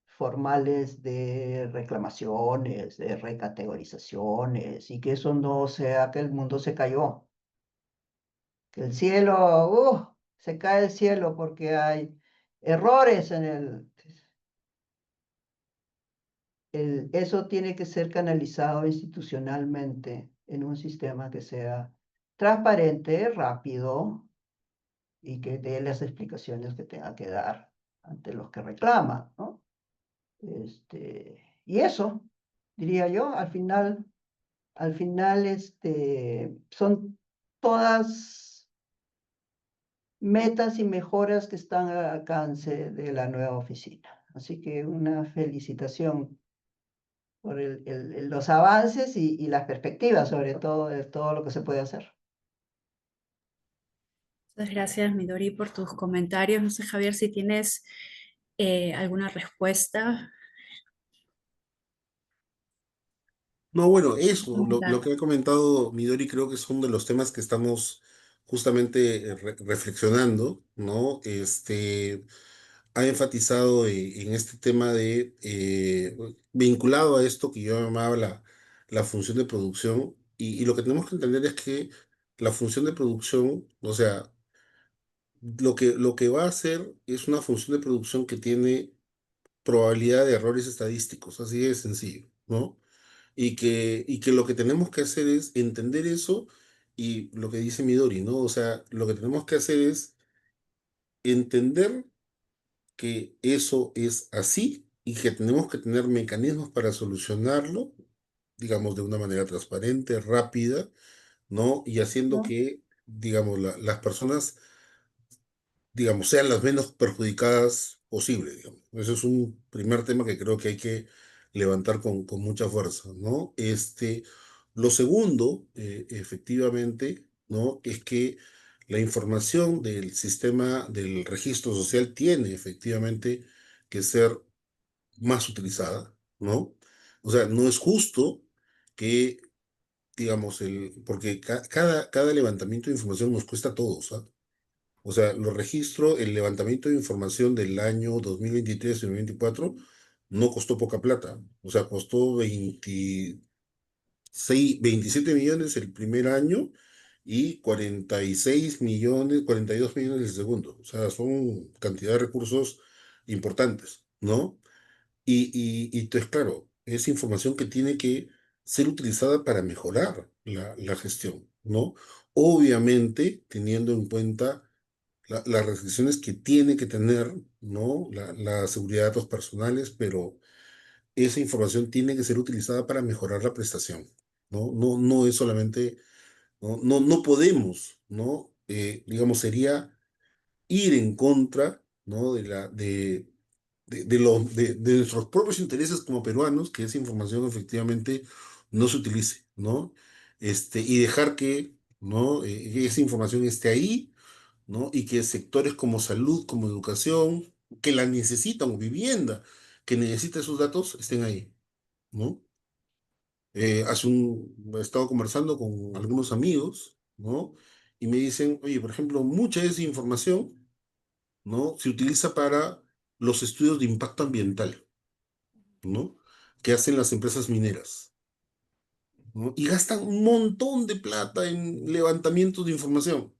formales de reclamaciones, de recategorizaciones, y que eso no sea que el mundo se cayó. Que el cielo, se cae el cielo porque hay errores en eso tiene que ser canalizado institucionalmente en un sistema que sea transparente, rápido y que dé las explicaciones que tenga que dar ante los que reclaman, ¿no? Y eso, diría yo, al final, son todas metas y mejoras que están al alcance de la nueva oficina. Así que una felicitación por los avances y las perspectivas, sobre todo, de todo lo que se puede hacer. Muchas gracias, Midori, por tus comentarios. No sé, Javier, si tienes alguna respuesta. No, bueno, eso, lo Comentar. que ha comentado Midori creo que son de los temas que estamos justamente reflexionando, ¿no? Ha enfatizado en este tema vinculado a esto que yo llamaba la función de producción, y lo que tenemos que entender es que la función de producción, o sea, lo que va a hacer es una función de producción que tiene probabilidad de errores estadísticos, así de sencillo, ¿no? Y que lo que tenemos que hacer es entender eso y lo que dice Midori, ¿no? O sea, lo que tenemos que hacer es entender que eso es así y que tenemos que tener mecanismos para solucionarlo, digamos, de una manera transparente, rápida, ¿no? Y haciendo ¿No? que, digamos, las personas, digamos, sean las menos perjudicadas posible, digamos. Ese es un primer tema que creo que hay que levantar con mucha fuerza, ¿no? Lo segundo, efectivamente, ¿no? Es que la información del sistema del registro social tiene efectivamente que ser más utilizada, ¿no? O sea, no es justo que, digamos, porque cada levantamiento de información nos cuesta a todos, ¿ah? O sea, los registros, el levantamiento de información del año 2023 y 2024 no costó poca plata. O sea, costó 27 millones el primer año y 46 millones, 42 millones el segundo. O sea, son cantidad de recursos importantes, ¿no? Y entonces, claro, es información que tiene que ser utilizada para mejorar la gestión, ¿no? Obviamente, teniendo en cuenta las restricciones que tiene que tener, ¿no? La seguridad de datos personales, pero esa información tiene que ser utilizada para mejorar la prestación, ¿no? No es solamente, no podemos, ¿no? Digamos, sería ir en contra, ¿no? De nuestros propios intereses como peruanos, que esa información efectivamente no se utilice, ¿no? Y dejar que, ¿no? Esa información esté ahí, ¿no? Y que sectores como salud, como educación, que la necesitan, o vivienda, que necesita esos datos, estén ahí, ¿no? He estado conversando con algunos amigos, ¿no? Y me dicen, oye, por ejemplo, mucha de esa información, ¿no? Se utiliza para los estudios de impacto ambiental, ¿no? Que hacen las empresas mineras, ¿no? Y gastan un montón de plata en levantamientos de información.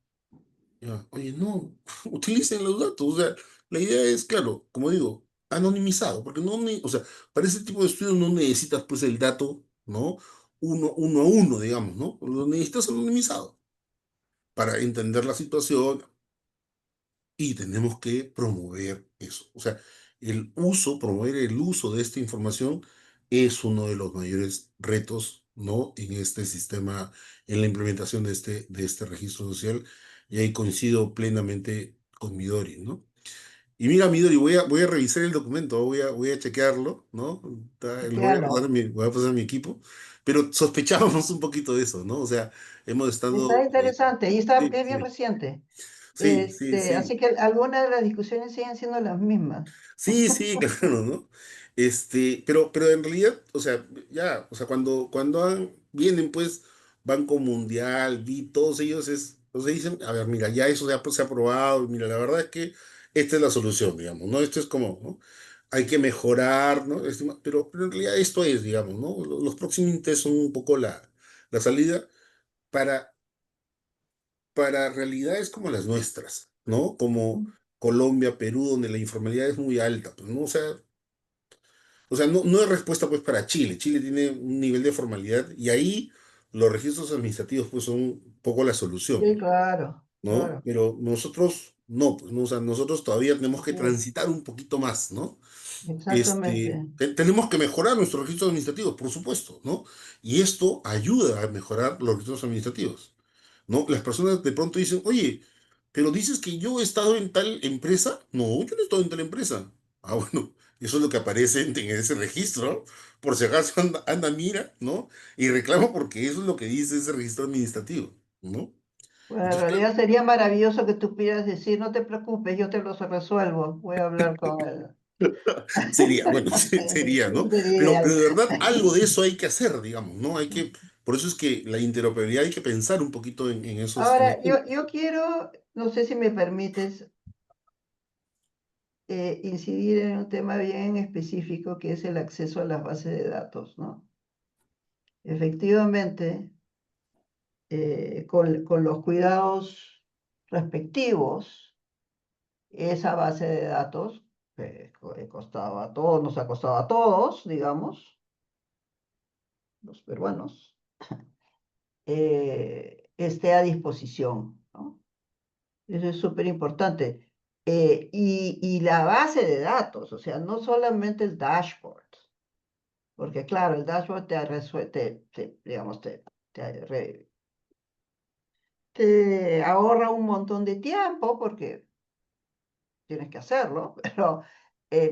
Ya, oye, no, utilicen los datos. O sea, la idea es, claro, como digo, anonimizado, porque o sea, para ese tipo de estudios no necesitas pues el dato, ¿no? Uno a uno, digamos, ¿no? Lo necesitas anonimizado para entender la situación, y tenemos que promover eso. O sea, promover el uso de esta información es uno de los mayores retos, ¿no? En este sistema, en la implementación de este registro social. Y ahí coincido plenamente con Midori, ¿no? Y mira, Midori, voy a revisar el documento, voy a chequearlo, ¿no? Lo voy a pasar Chequéalo. a mi equipo, pero sospechábamos un poquito de eso, ¿no? O sea, hemos Está estado... interesante y está, sí, es bien sí, reciente. sí, sí, Así sí. que algunas de las discusiones siguen siendo las mismas. Sí, sí, claro, ¿no? Pero en realidad, o sea, ya, o sea, cuando vienen, pues, Banco Mundial, todos ellos o sea, dicen, a ver, mira, ya eso se ha aprobado, y mira, la verdad es que esta es la solución, digamos, ¿no? Esto es como, ¿no? Hay que mejorar, ¿no? Pero en realidad esto es, digamos, ¿no? Los próximos son un poco la salida para, para realidades como las nuestras, ¿no? Como Colombia, Perú, donde la informalidad es muy alta, pues, ¿no? O sea, no es respuesta pues para Chile. Chile tiene un nivel de formalidad y ahí los registros administrativos pues son un poco la Sí, solución, claro, ¿no? claro. Pero nosotros no, pues, ¿no? O sea, nosotros todavía tenemos que Sí, transitar un poquito más, ¿no? exactamente. Tenemos que mejorar nuestros registros administrativos, por supuesto, ¿no? Y esto ayuda a mejorar los registros administrativos, ¿no? Las personas de pronto dicen, oye, pero dices que yo he estado en tal empresa. No, yo no he estado en tal empresa. Ah, bueno, eso es lo que aparece en ese registro. Por si acaso anda, mira, ¿no? Y reclama porque eso es lo que dice ese registro administrativo, ¿no? Bueno, en Entonces, claro, realidad sería maravilloso que tú pudieras decir, no te preocupes, yo te los resuelvo, voy a hablar con él. sería, bueno, sería, ¿no? Sería Pero ideal. de verdad algo de eso hay que hacer, digamos, ¿no? Por eso es que la interoperabilidad hay que pensar un poquito en Ahora, esos yo quiero, no sé si me permites, incidir en un tema bien específico que es el acceso a las bases de datos, ¿no? Efectivamente, con los cuidados respectivos, esa base de datos costado a todos, nos ha costado a todos, digamos, los peruanos, esté a disposición, ¿no? Eso es súper importante. Y la base de datos, o sea, no solamente el dashboard, porque claro, el dashboard te resuelve, digamos, te ahorra un montón de tiempo porque tienes que hacerlo, pero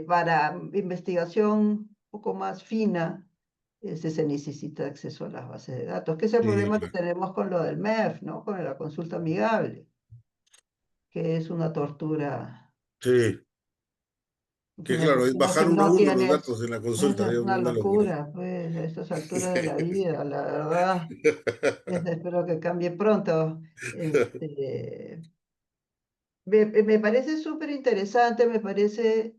para investigación un poco más fina, se necesita acceso a las bases de datos, que es el Sí, problema que claro. tenemos con lo del MEF, ¿no? Con la consulta amigable, que es una tortura. Sí, Es que una claro, es tortura que bajar uno a no uno los tienes, datos de la consulta, es es una una locura. locura, pues, a estas alturas de la vida, la verdad. Espero que cambie pronto. Este, me parece súper interesante, me parece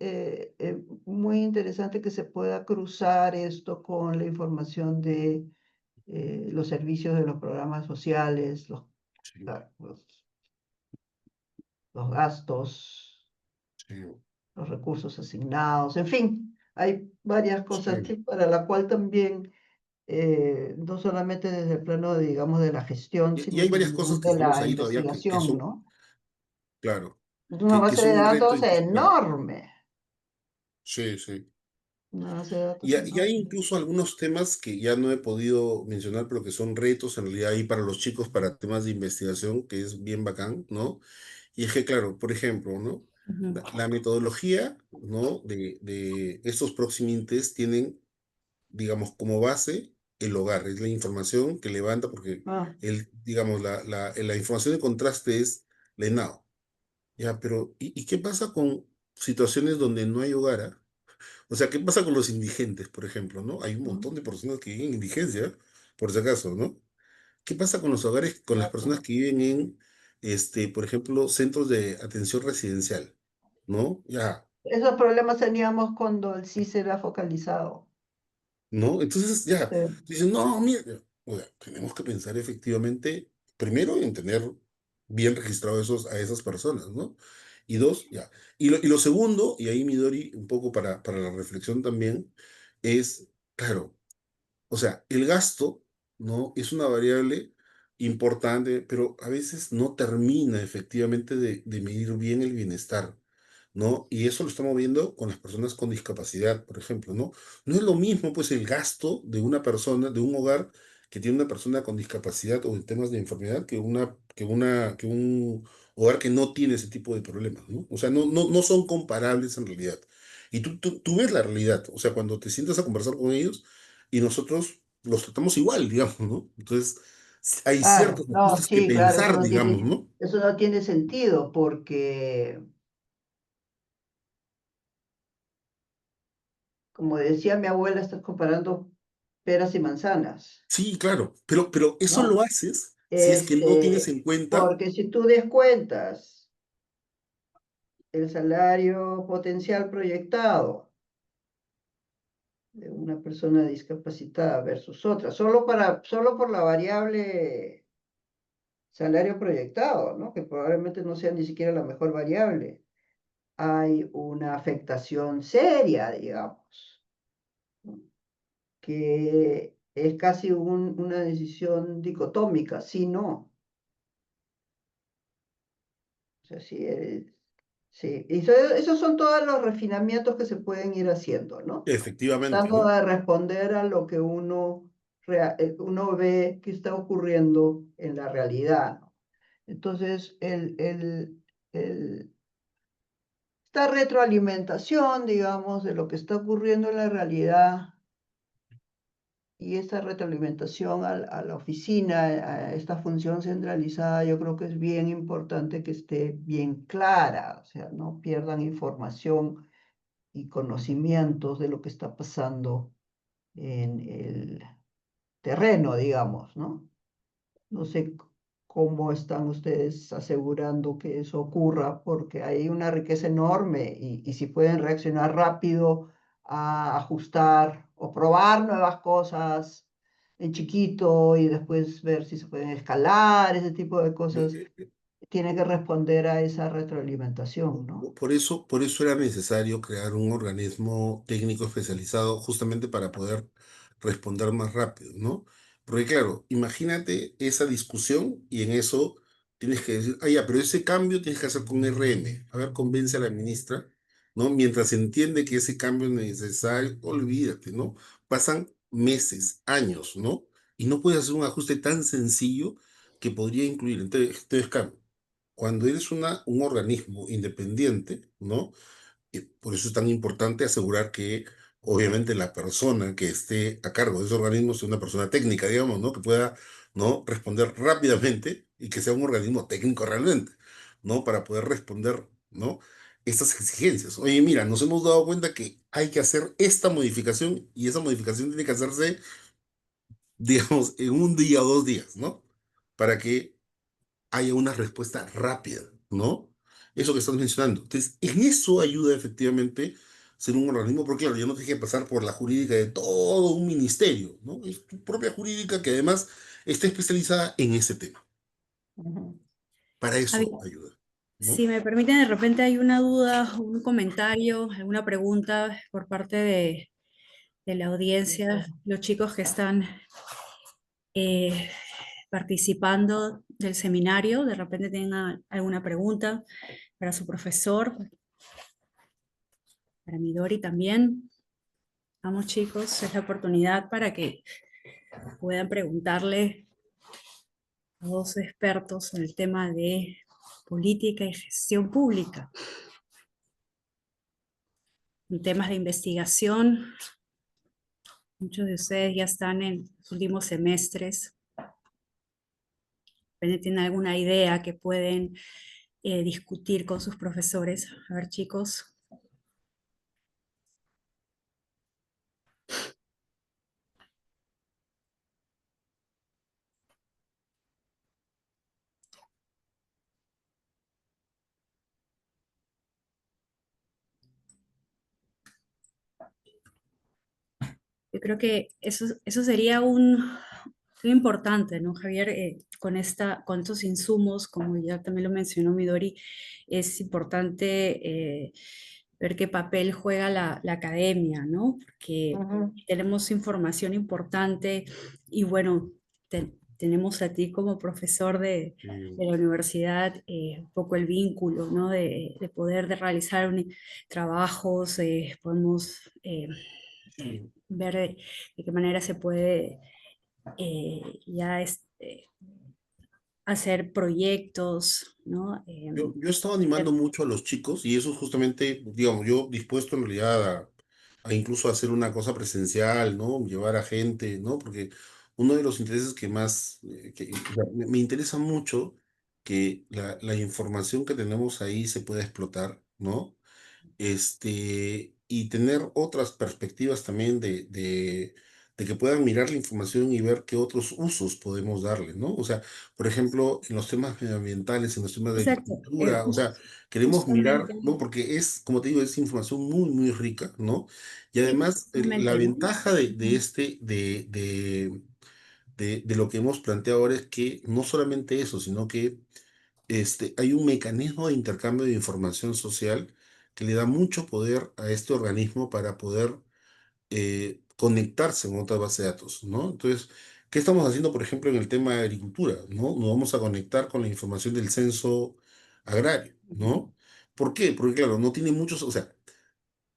muy interesante que se pueda cruzar esto con la información de los servicios de los programas sociales, Sí, ah, los gastos, sí, los recursos asignados, en fin, hay varias cosas sí. para la cual también, no solamente desde el plano, digamos, de la gestión, Y sino hay varias también cosas que de estamos la ahí todavía que investigación, son, ¿no? claro, Es una que base de son un reto datos incluso para... enorme, Sí, sí. una base de datos Y hay enorme. incluso algunos temas que ya no he podido mencionar, pero que son retos en realidad ahí para los chicos, para temas de investigación, que es bien bacán, ¿no? Y es que, claro, por ejemplo, ¿no? Ujú. La metodología, ¿no? De estos proximites tienen, digamos, como base el hogar, es la información que levanta, porque Ah, digamos, la información de contraste es la ENAO. Ya, pero ¿y qué pasa con situaciones donde no hay hogar? ¿Ah? O sea, ¿qué pasa con los indigentes, por ejemplo, ¿no? Hay un mm, montón de personas que viven en indigencia, por si acaso, ¿no? ¿Qué pasa con los hogares, con las personas exacto. que viven en, por ejemplo, centros de atención residencial, ¿no? Ya, Esos problemas teníamos cuando el CIS era focalizado. ¿no? Entonces, ya, Sí. dicen, no, mira, o sea, tenemos que pensar efectivamente, primero, en tener bien registrados a esas personas, ¿no? Y dos, ya. Y lo segundo, y ahí Midori, un poco para la reflexión también, es, claro, o sea, el gasto, ¿no? Es una variable importante, pero a veces no termina efectivamente de medir bien el bienestar, ¿no? Y eso lo estamos viendo con las personas con discapacidad, por ejemplo, ¿no? No es lo mismo, pues, el gasto de una persona, de un hogar que tiene una persona con discapacidad o en temas de enfermedad que un hogar que no tiene ese tipo de problemas, ¿no? O sea, no son comparables en realidad. Y tú ves la realidad, o sea, cuando te sientas a conversar con ellos, y nosotros los tratamos igual, digamos, ¿no? Entonces, hay Claro, ciertas no, cosas que sí, claro, pensar, digamos, ¿no? eso no tiene sentido porque, como decía mi abuela, estás comparando peras y manzanas, Sí, claro, pero eso lo ¿no? haces si es que no tienes en cuenta, Porque si tú descuentas el salario potencial proyectado de una persona discapacitada versus otra, solo por la variable salario proyectado, ¿no? Que probablemente no sea ni siquiera la mejor variable, hay una afectación seria, digamos, ¿no? Que es casi una decisión dicotómica, sí, no. O sea, sí. Y esos son todos los refinamientos que se pueden ir haciendo, ¿no? efectivamente, Tratando ¿no? de responder a lo que uno ve que está ocurriendo en la realidad, ¿no? Entonces, esta retroalimentación, digamos, de lo que está ocurriendo en la realidad y esta retroalimentación a la oficina, a esta función centralizada, yo creo que es bien importante que esté bien clara, o sea, no pierdan información y conocimientos de lo que está pasando en el terreno, digamos, ¿no? No sé cómo están ustedes asegurando que eso ocurra, porque hay una riqueza enorme y si pueden reaccionar rápido a ajustar o probar nuevas cosas en chiquito y después ver si se pueden escalar, ese tipo de cosas, tiene que responder a esa retroalimentación, ¿no? Por eso era necesario crear un organismo técnico especializado justamente para poder responder más rápido, ¿no? Porque claro, imagínate esa discusión y en eso tienes que decir, ah, ya, pero ese cambio tienes que hacer con RM. A ver, convence a la ministra, ¿no? Mientras entiende que ese cambio es necesario, olvídate, ¿no? Pasan meses, años, ¿no? Y no puedes hacer un ajuste tan sencillo que podría incluir. Entonces, claro, cuando eres un organismo independiente, ¿no? Y por eso es tan importante asegurar que, obviamente, la persona que esté a cargo de ese organismo sea una persona técnica, digamos, ¿no? Que pueda, ¿no? Responder rápidamente y que sea un organismo técnico realmente, ¿no? Para poder responder, ¿no? Estas exigencias. Oye, mira, nos hemos dado cuenta que hay que hacer esta modificación y esa modificación tiene que hacerse, digamos, en un día o 2 días, ¿no? Para que haya una respuesta rápida, ¿no? Eso que estás mencionando. Entonces, en eso ayuda efectivamente ser un organismo, porque claro, yo no tengo que pasar por la jurídica de todo un ministerio, ¿no? Es tu propia jurídica que además está especializada en ese tema. Ujú. Para Javier, eso ayuda, ¿no? si me permiten, de repente hay una duda, un comentario, alguna pregunta por parte de la audiencia, los chicos que están eh, participando del seminario, de repente tengan alguna pregunta para su profesor, para Midori también. Vamos chicos, es la oportunidad para que puedan preguntarle a dos expertos en el tema de política y gestión pública, en temas de investigación. Muchos de ustedes ya están en los últimos semestres, tienen alguna idea que pueden discutir con sus profesores. A ver chicos. Yo creo que eso sería muy importante, ¿no, Javier? Con estos insumos, como ya también lo mencionó Midori, es importante ver qué papel juega la academia, ¿no? Porque Ujú. tenemos información importante y bueno, tenemos a ti como profesor Mm, de la universidad un poco el vínculo, ¿no? De poder de realizar trabajos, podemos ver de qué manera se puede ya hacer proyectos, ¿no? Yo he estado animando mucho a los chicos y eso justamente, digamos, yo dispuesto en realidad a incluso hacer una cosa presencial, ¿no? Llevar a gente, ¿no? Porque uno de los intereses que más, o sea, me interesa mucho que la información que tenemos ahí se pueda explotar, ¿no? Y tener otras perspectivas también de que puedan mirar la información y ver qué otros usos podemos darle, ¿no? O sea, por ejemplo, en los temas medioambientales, en los temas de Exacto, agricultura, o sea, queremos mirar, justamente, ¿no? Porque es, como te digo, es información muy, muy rica, ¿no? Y además, la justamente, ¿no? ventaja de lo que hemos planteado ahora es que no solamente eso, sino que hay un mecanismo de intercambio de información social que le da mucho poder a este organismo para poder conectarse en otra base de datos, ¿no? Entonces, ¿qué estamos haciendo, por ejemplo, en el tema de agricultura, ¿no? Nos vamos a conectar con la información del censo agrario, ¿no? ¿Por qué? Porque, claro, no tiene muchos, o sea,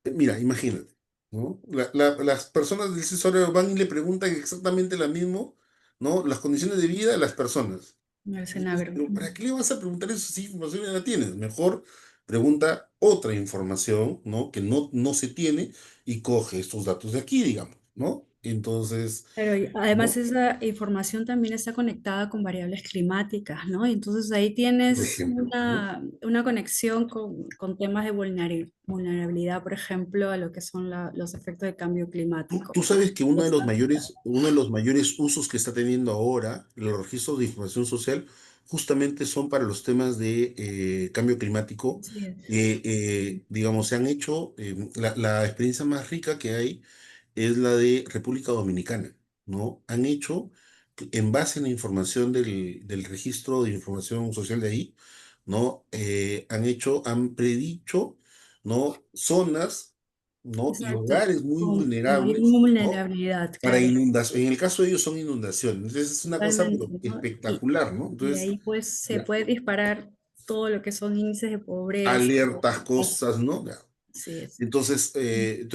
mira, imagínate, ¿no? Las personas del censo agrario van y le preguntan exactamente lo mismo, ¿no? Las condiciones de vida de las personas. El Entonces, Senagro. pero ¿para qué le vas a preguntar eso si información ya la tienes? Mejor pregunta otra información, ¿no? Que no se tiene y coge estos datos de aquí, digamos, ¿no? Entonces, Pero además ¿no? esa información también está conectada con variables climáticas, ¿no? Y entonces ahí Por tienes ejemplo, ¿no? una conexión con temas de vulnerabilidad, por ejemplo, a lo que son los efectos del cambio Tú, climático. tú sabes que Está- uno de los mayores usos que está teniendo ahora los registros de información social justamente son para los temas de cambio climático. Así es. Digamos, se han hecho, la experiencia más rica que hay es la de República Dominicana, ¿no? Han hecho, en base a la información del registro de información social de ahí, ¿no? Han predicho, ¿no? Zonas, ¿no? Y Exacto. hogares muy Con mayor vulnerables, ¿no? vulnerabilidad, Para claro, inundación. En el caso de ellos son inundaciones. Entonces es una cosa totalmente, pero ¿no? espectacular, ¿no? Y Entonces, ahí pues se ya, puede disparar todo lo que son índices de pobreza. alertas, cosas, ¿no? Ya. Así es. Entonces,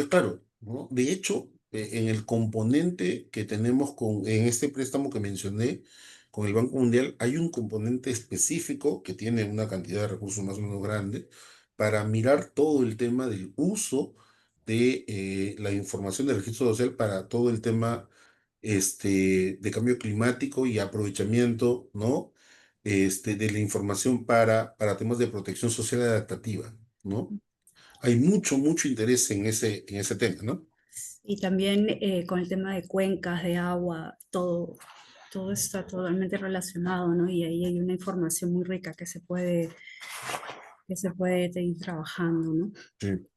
claro, ¿no? De hecho, en el componente que tenemos en este préstamo que mencioné con el Banco Mundial, hay un componente específico que tiene una cantidad de recursos más o menos grande para mirar todo el tema del uso de la información del registro social para todo el tema de cambio climático y aprovechamiento, ¿no? De la información para temas de protección social adaptativa, ¿no? Hay mucho interés en ese tema, ¿no? Y también con el tema de cuencas, de agua, todo está totalmente relacionado, ¿no? Y ahí hay una información muy rica que se puede ir trabajando, ¿no? Sí.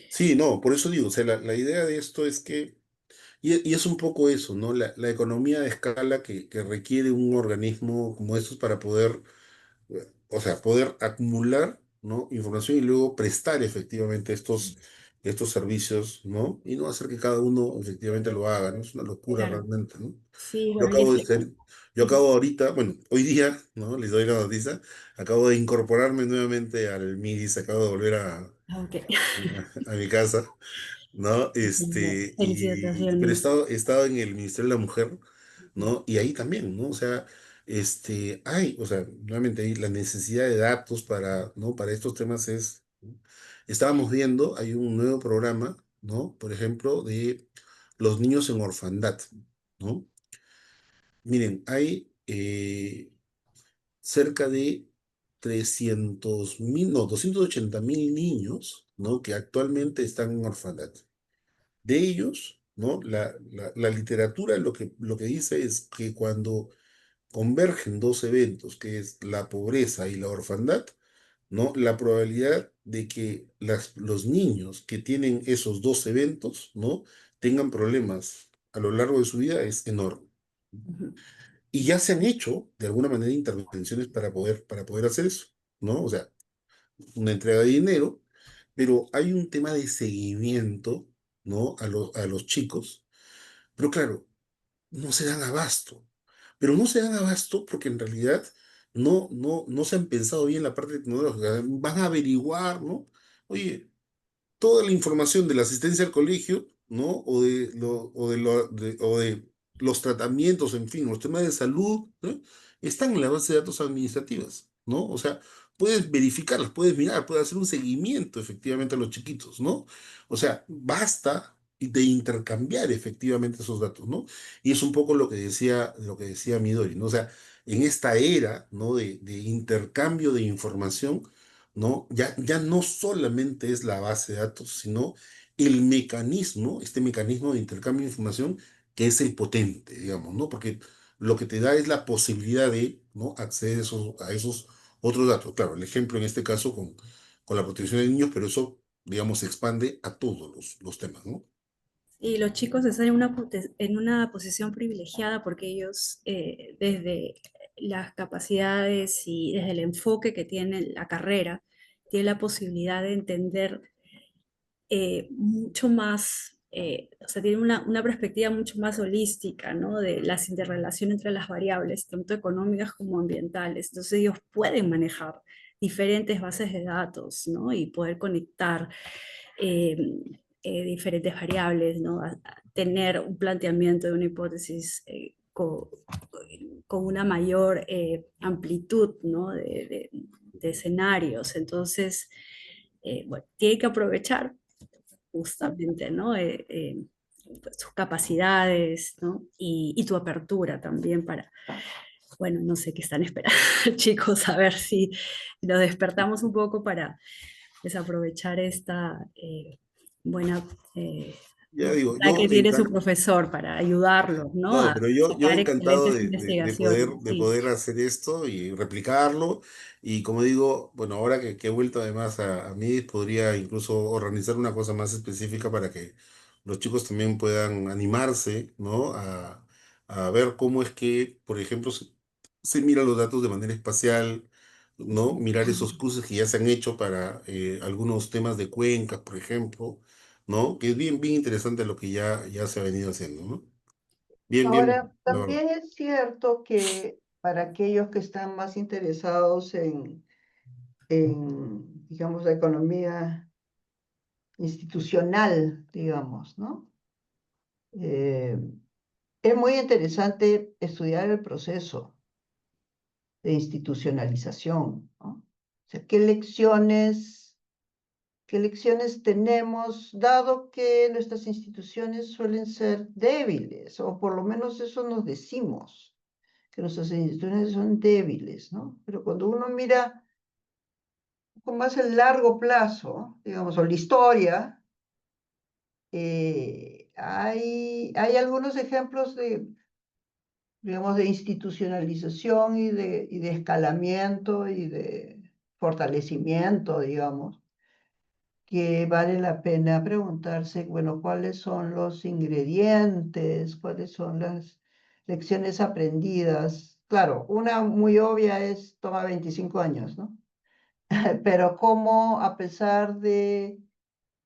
Sí, no, por eso digo, o sea, la idea de esto es que, y es un poco eso, ¿no? La economía de escala que requiere un organismo como estos para poder, o sea, poder acumular, ¿no? Información y luego prestar efectivamente estos servicios, ¿no? Y no hacer que cada uno efectivamente lo haga, ¿no? Es una locura Claro. realmente, ¿no? Sí, Yo bueno, y acabo es de ser, yo acabo ahorita, bueno, hoy día, ¿no? Les doy la noticia, acabo de incorporarme nuevamente al MIDIS, acabo de volver ok. a mi casa, ¿no? Pero Felicitaciones. he estado en el Ministerio de la Mujer, ¿no? Y ahí también, ¿no? O sea, o sea, nuevamente ahí la necesidad de datos ¿no? Para estos temas es, ¿no? Estábamos viendo, hay un nuevo programa, ¿no? Por ejemplo, de los niños en orfandad, ¿no? Miren, hay cerca de 300.000, no, 280.000 niños, ¿no? Que actualmente están en orfandad. De ellos, ¿no? La literatura lo que dice es que cuando convergen dos eventos, que es la pobreza y la orfandad, ¿no? La probabilidad de que los niños que tienen esos dos eventos, ¿no? Tengan problemas a lo largo de su vida es enorme. Ujú. Y ya se han hecho, de alguna manera, intervenciones para poder hacer eso, ¿no? O sea, una entrega de dinero, pero hay un tema de seguimiento, ¿no? A los chicos, pero claro, no se dan abasto, pero no se dan abasto porque en realidad no se han pensado bien la parte tecnológica, van a averiguar, ¿no? Oye, toda la información de la asistencia al colegio, ¿no? O de los tratamientos, en fin, los temas de salud, ¿no? Están en la base de datos administrativas, ¿no? O sea, puedes verificarlas, puedes mirar, puedes hacer un seguimiento efectivamente a los chiquitos, ¿no? O sea, basta de intercambiar efectivamente esos datos, ¿no? Y es un poco lo que decía Midori, ¿no? O sea, en esta era, ¿no? De intercambio de información, ¿no? Ya no solamente es la base de datos, sino el mecanismo, este mecanismo de intercambio de información que es el potente, digamos, ¿no? Porque lo que te da es la posibilidad de, ¿no? Acceder a esos otros datos. Claro, el ejemplo en este caso con la protección de niños, pero eso, digamos, se expande a todos los temas, ¿no? Y los chicos están en una posición privilegiada porque ellos, desde las capacidades y desde el enfoque que tiene la carrera, tienen la posibilidad de entender mucho más, o sea, tienen una perspectiva mucho más holística, ¿no? De las interrelaciones entre las variables, tanto económicas como ambientales. Entonces ellos pueden manejar diferentes bases de datos, ¿no? Y poder conectar eh, diferentes variables, ¿no? A tener un planteamiento de una hipótesis con una mayor amplitud, ¿no? de escenarios. Entonces, bueno, tiene que aprovechar justamente, ¿no? Pues, sus capacidades, ¿no? Y tu apertura también para, bueno, no sé qué están esperando, chicos, a ver si nos despertamos un poco para desaprovechar esta buena Ya digo, la yo que tiene su profesor para ayudarlos, ¿no? no, A pero yo sacar encantado excelentes investigaciones. de Sí. poder hacer esto y replicarlo. Y como digo, bueno, ahora que he vuelto además a mí, podría incluso organizar una cosa más específica para que los chicos también puedan animarse, ¿no? A ver cómo es que, por ejemplo, se miran los datos de manera espacial, ¿no? Mirar esos cruces que ya se han hecho para algunos temas de cuencas, por ejemplo, ¿no? Que es bien, bien interesante lo que ya se ha venido haciendo, ¿no? Bien, bien, Ahora, la verdad. también es cierto que para aquellos que están más interesados digamos, la economía institucional, digamos, ¿no? Eh, es muy interesante estudiar el proceso de institucionalización, ¿no? O sea, qué lecciones tenemos, dado que nuestras instituciones suelen ser débiles, o por lo menos eso nos decimos, que nuestras instituciones son débiles, ¿no? Pero cuando uno mira con más el largo plazo, digamos, o la historia, hay algunos ejemplos de, digamos, de institucionalización y de escalamiento y de fortalecimiento, digamos, que vale la pena preguntarse, bueno, ¿cuáles son los ingredientes? ¿Cuáles son las lecciones aprendidas? Claro, una muy obvia es, toma 25 años, ¿no? Pero cómo, a pesar de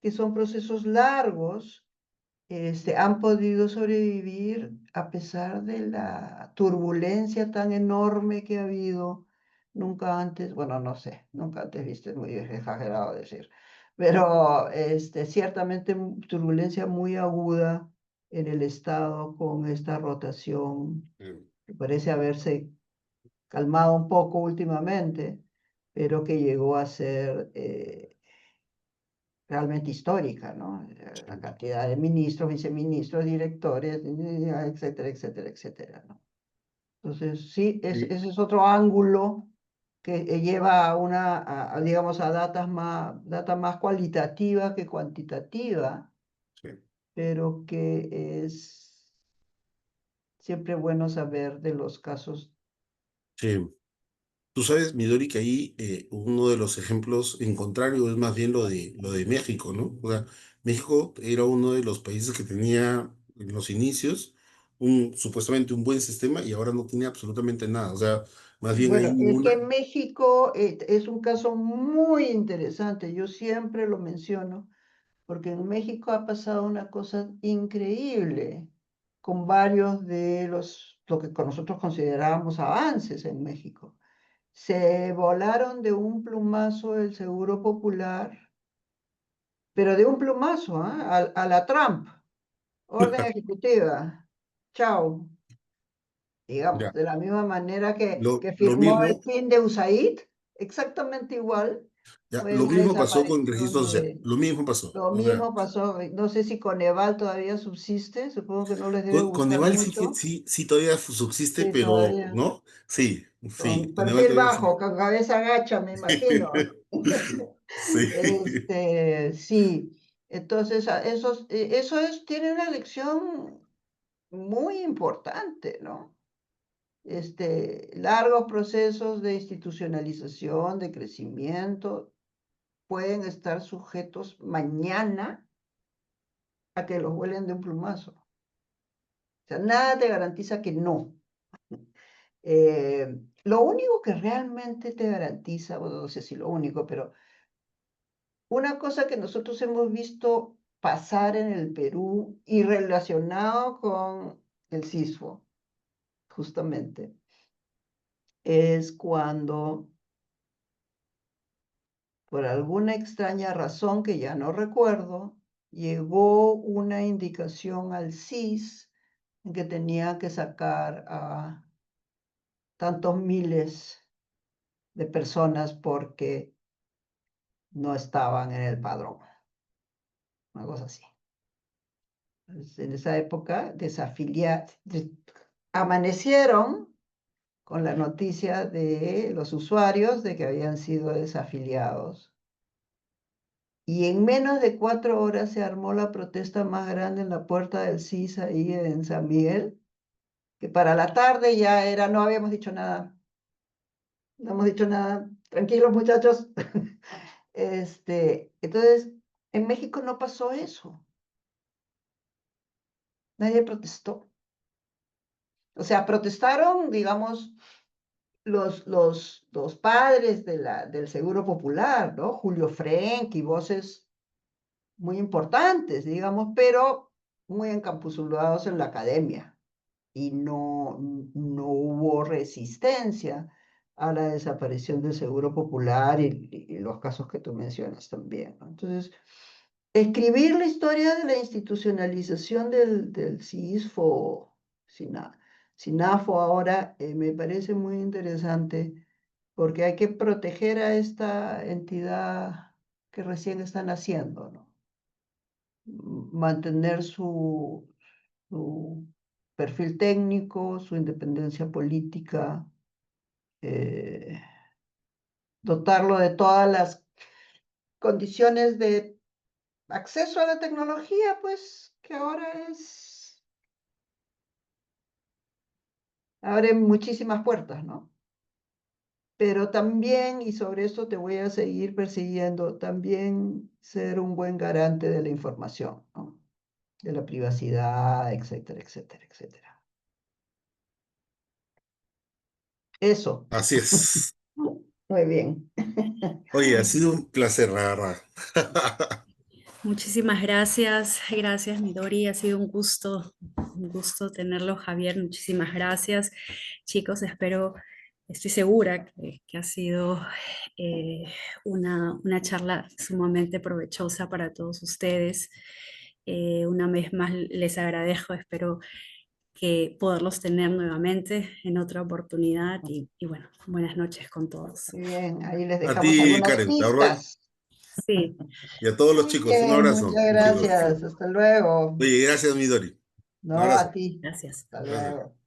que son procesos largos, han podido sobrevivir a pesar de la turbulencia tan enorme que ha habido nunca antes, bueno, no sé, nunca antes viste, es muy exagerado decir, pero ciertamente turbulencia muy aguda en el Estado con esta rotación Mm. que parece haberse calmado un poco últimamente, pero que llegó a ser realmente histórica, ¿no? La cantidad de ministros, viceministros, directores, etcétera, etcétera, etcétera, ¿no? Entonces, sí, Sí, ese es otro ángulo que lleva a digamos, a data más cualitativa que cuantitativa, sí, pero que es siempre bueno saber de los casos. sí. Tú sabes, Midori, que ahí uno de los ejemplos en contrario es más bien lo de México, ¿no? O sea, México era uno de los países que tenía en los inicios supuestamente un buen sistema y ahora no tiene absolutamente nada. O sea, más bien Bueno, hay es que una... México es un caso muy interesante, yo siempre lo menciono, porque en México ha pasado una cosa increíble con varios de lo que nosotros considerábamos avances en México. Se volaron de un plumazo el Seguro Popular, pero de un plumazo, ¿ah? A la Trump, orden ejecutiva. Chao, digamos, Ya, de la misma manera que lo firmó el mismo, fin de USAID, exactamente igual, ya, fue lo una mismo pasó con el registro desaparición social, de. lo mismo pasó. Lo O sea, mismo pasó, no sé si Coneval todavía subsiste, supongo que no les debe con gustar Neval sí, mucho. sí, sí todavía subsiste, Sí, pero, todavía. ¿no? Sí, sí, Con con Neval perfil todavía bajo, sí. con cabeza gacha, me imagino. Sí. Sí. Entonces, tiene una lección muy importante, ¿no? Largos procesos de institucionalización, de crecimiento, pueden estar sujetos mañana a que los vuelen de un plumazo. O sea, nada te garantiza que no. Lo único que realmente te garantiza, bueno, no sé si lo único, pero una cosa que nosotros hemos visto pasar en el Perú y relacionado con el CISFO, justamente, es cuando, por alguna extraña razón que ya no recuerdo, llegó una indicación al CIS en que tenía que sacar a tantos miles de personas porque no estaban en el padrón, una cosa así. Entonces, en esa época amanecieron con la noticia de los usuarios de que habían sido desafiliados. Y en menos de 4 horas se armó la protesta más grande en la puerta del CIS ahí en San Miguel, que para la tarde ya era, no habíamos dicho nada, no hemos dicho nada, tranquilos muchachos. Entonces, en México no pasó eso, nadie protestó. O sea, protestaron, digamos, los padres del Seguro Popular, ¿no? Julio Frenk y voces muy importantes, digamos, pero muy encapsulados en la academia. Y no hubo resistencia a la desaparición del Seguro Popular y los casos que tú mencionas también, ¿no? Entonces, escribir la historia de la institucionalización del CISFO, SINAFO ahora, me parece muy interesante porque hay que proteger a esta entidad que recién están haciendo, ¿no? Mantener su perfil técnico, su independencia política, eh, dotarlo de todas las condiciones de acceso a la tecnología, pues que ahora abre muchísimas puertas, ¿no? Pero también, y sobre esto te voy a seguir persiguiendo, también ser un buen garante de la información, ¿no? De la privacidad, etcétera, etcétera, etcétera. Eso. Así es. Muy bien. Oye, ha sido un placer, la verdad. Muchísimas gracias Midori, ha sido un gusto tenerlo, Javier, muchísimas gracias. Chicos, estoy segura que ha sido una charla sumamente provechosa para todos ustedes. Una vez más les agradezco, espero que poderlos tener nuevamente en otra oportunidad y bueno, buenas noches con todos. Muy bien, ahí les A dejamos ti, algunas Karen, la verdad, pistas. Sí, y a todos los Muy chicos, un bien, abrazo, muchas chicos. gracias. Hasta luego. Oye, gracias, Midori. Un No, a abrazo. ti. gracias. Hasta Gracias. luego.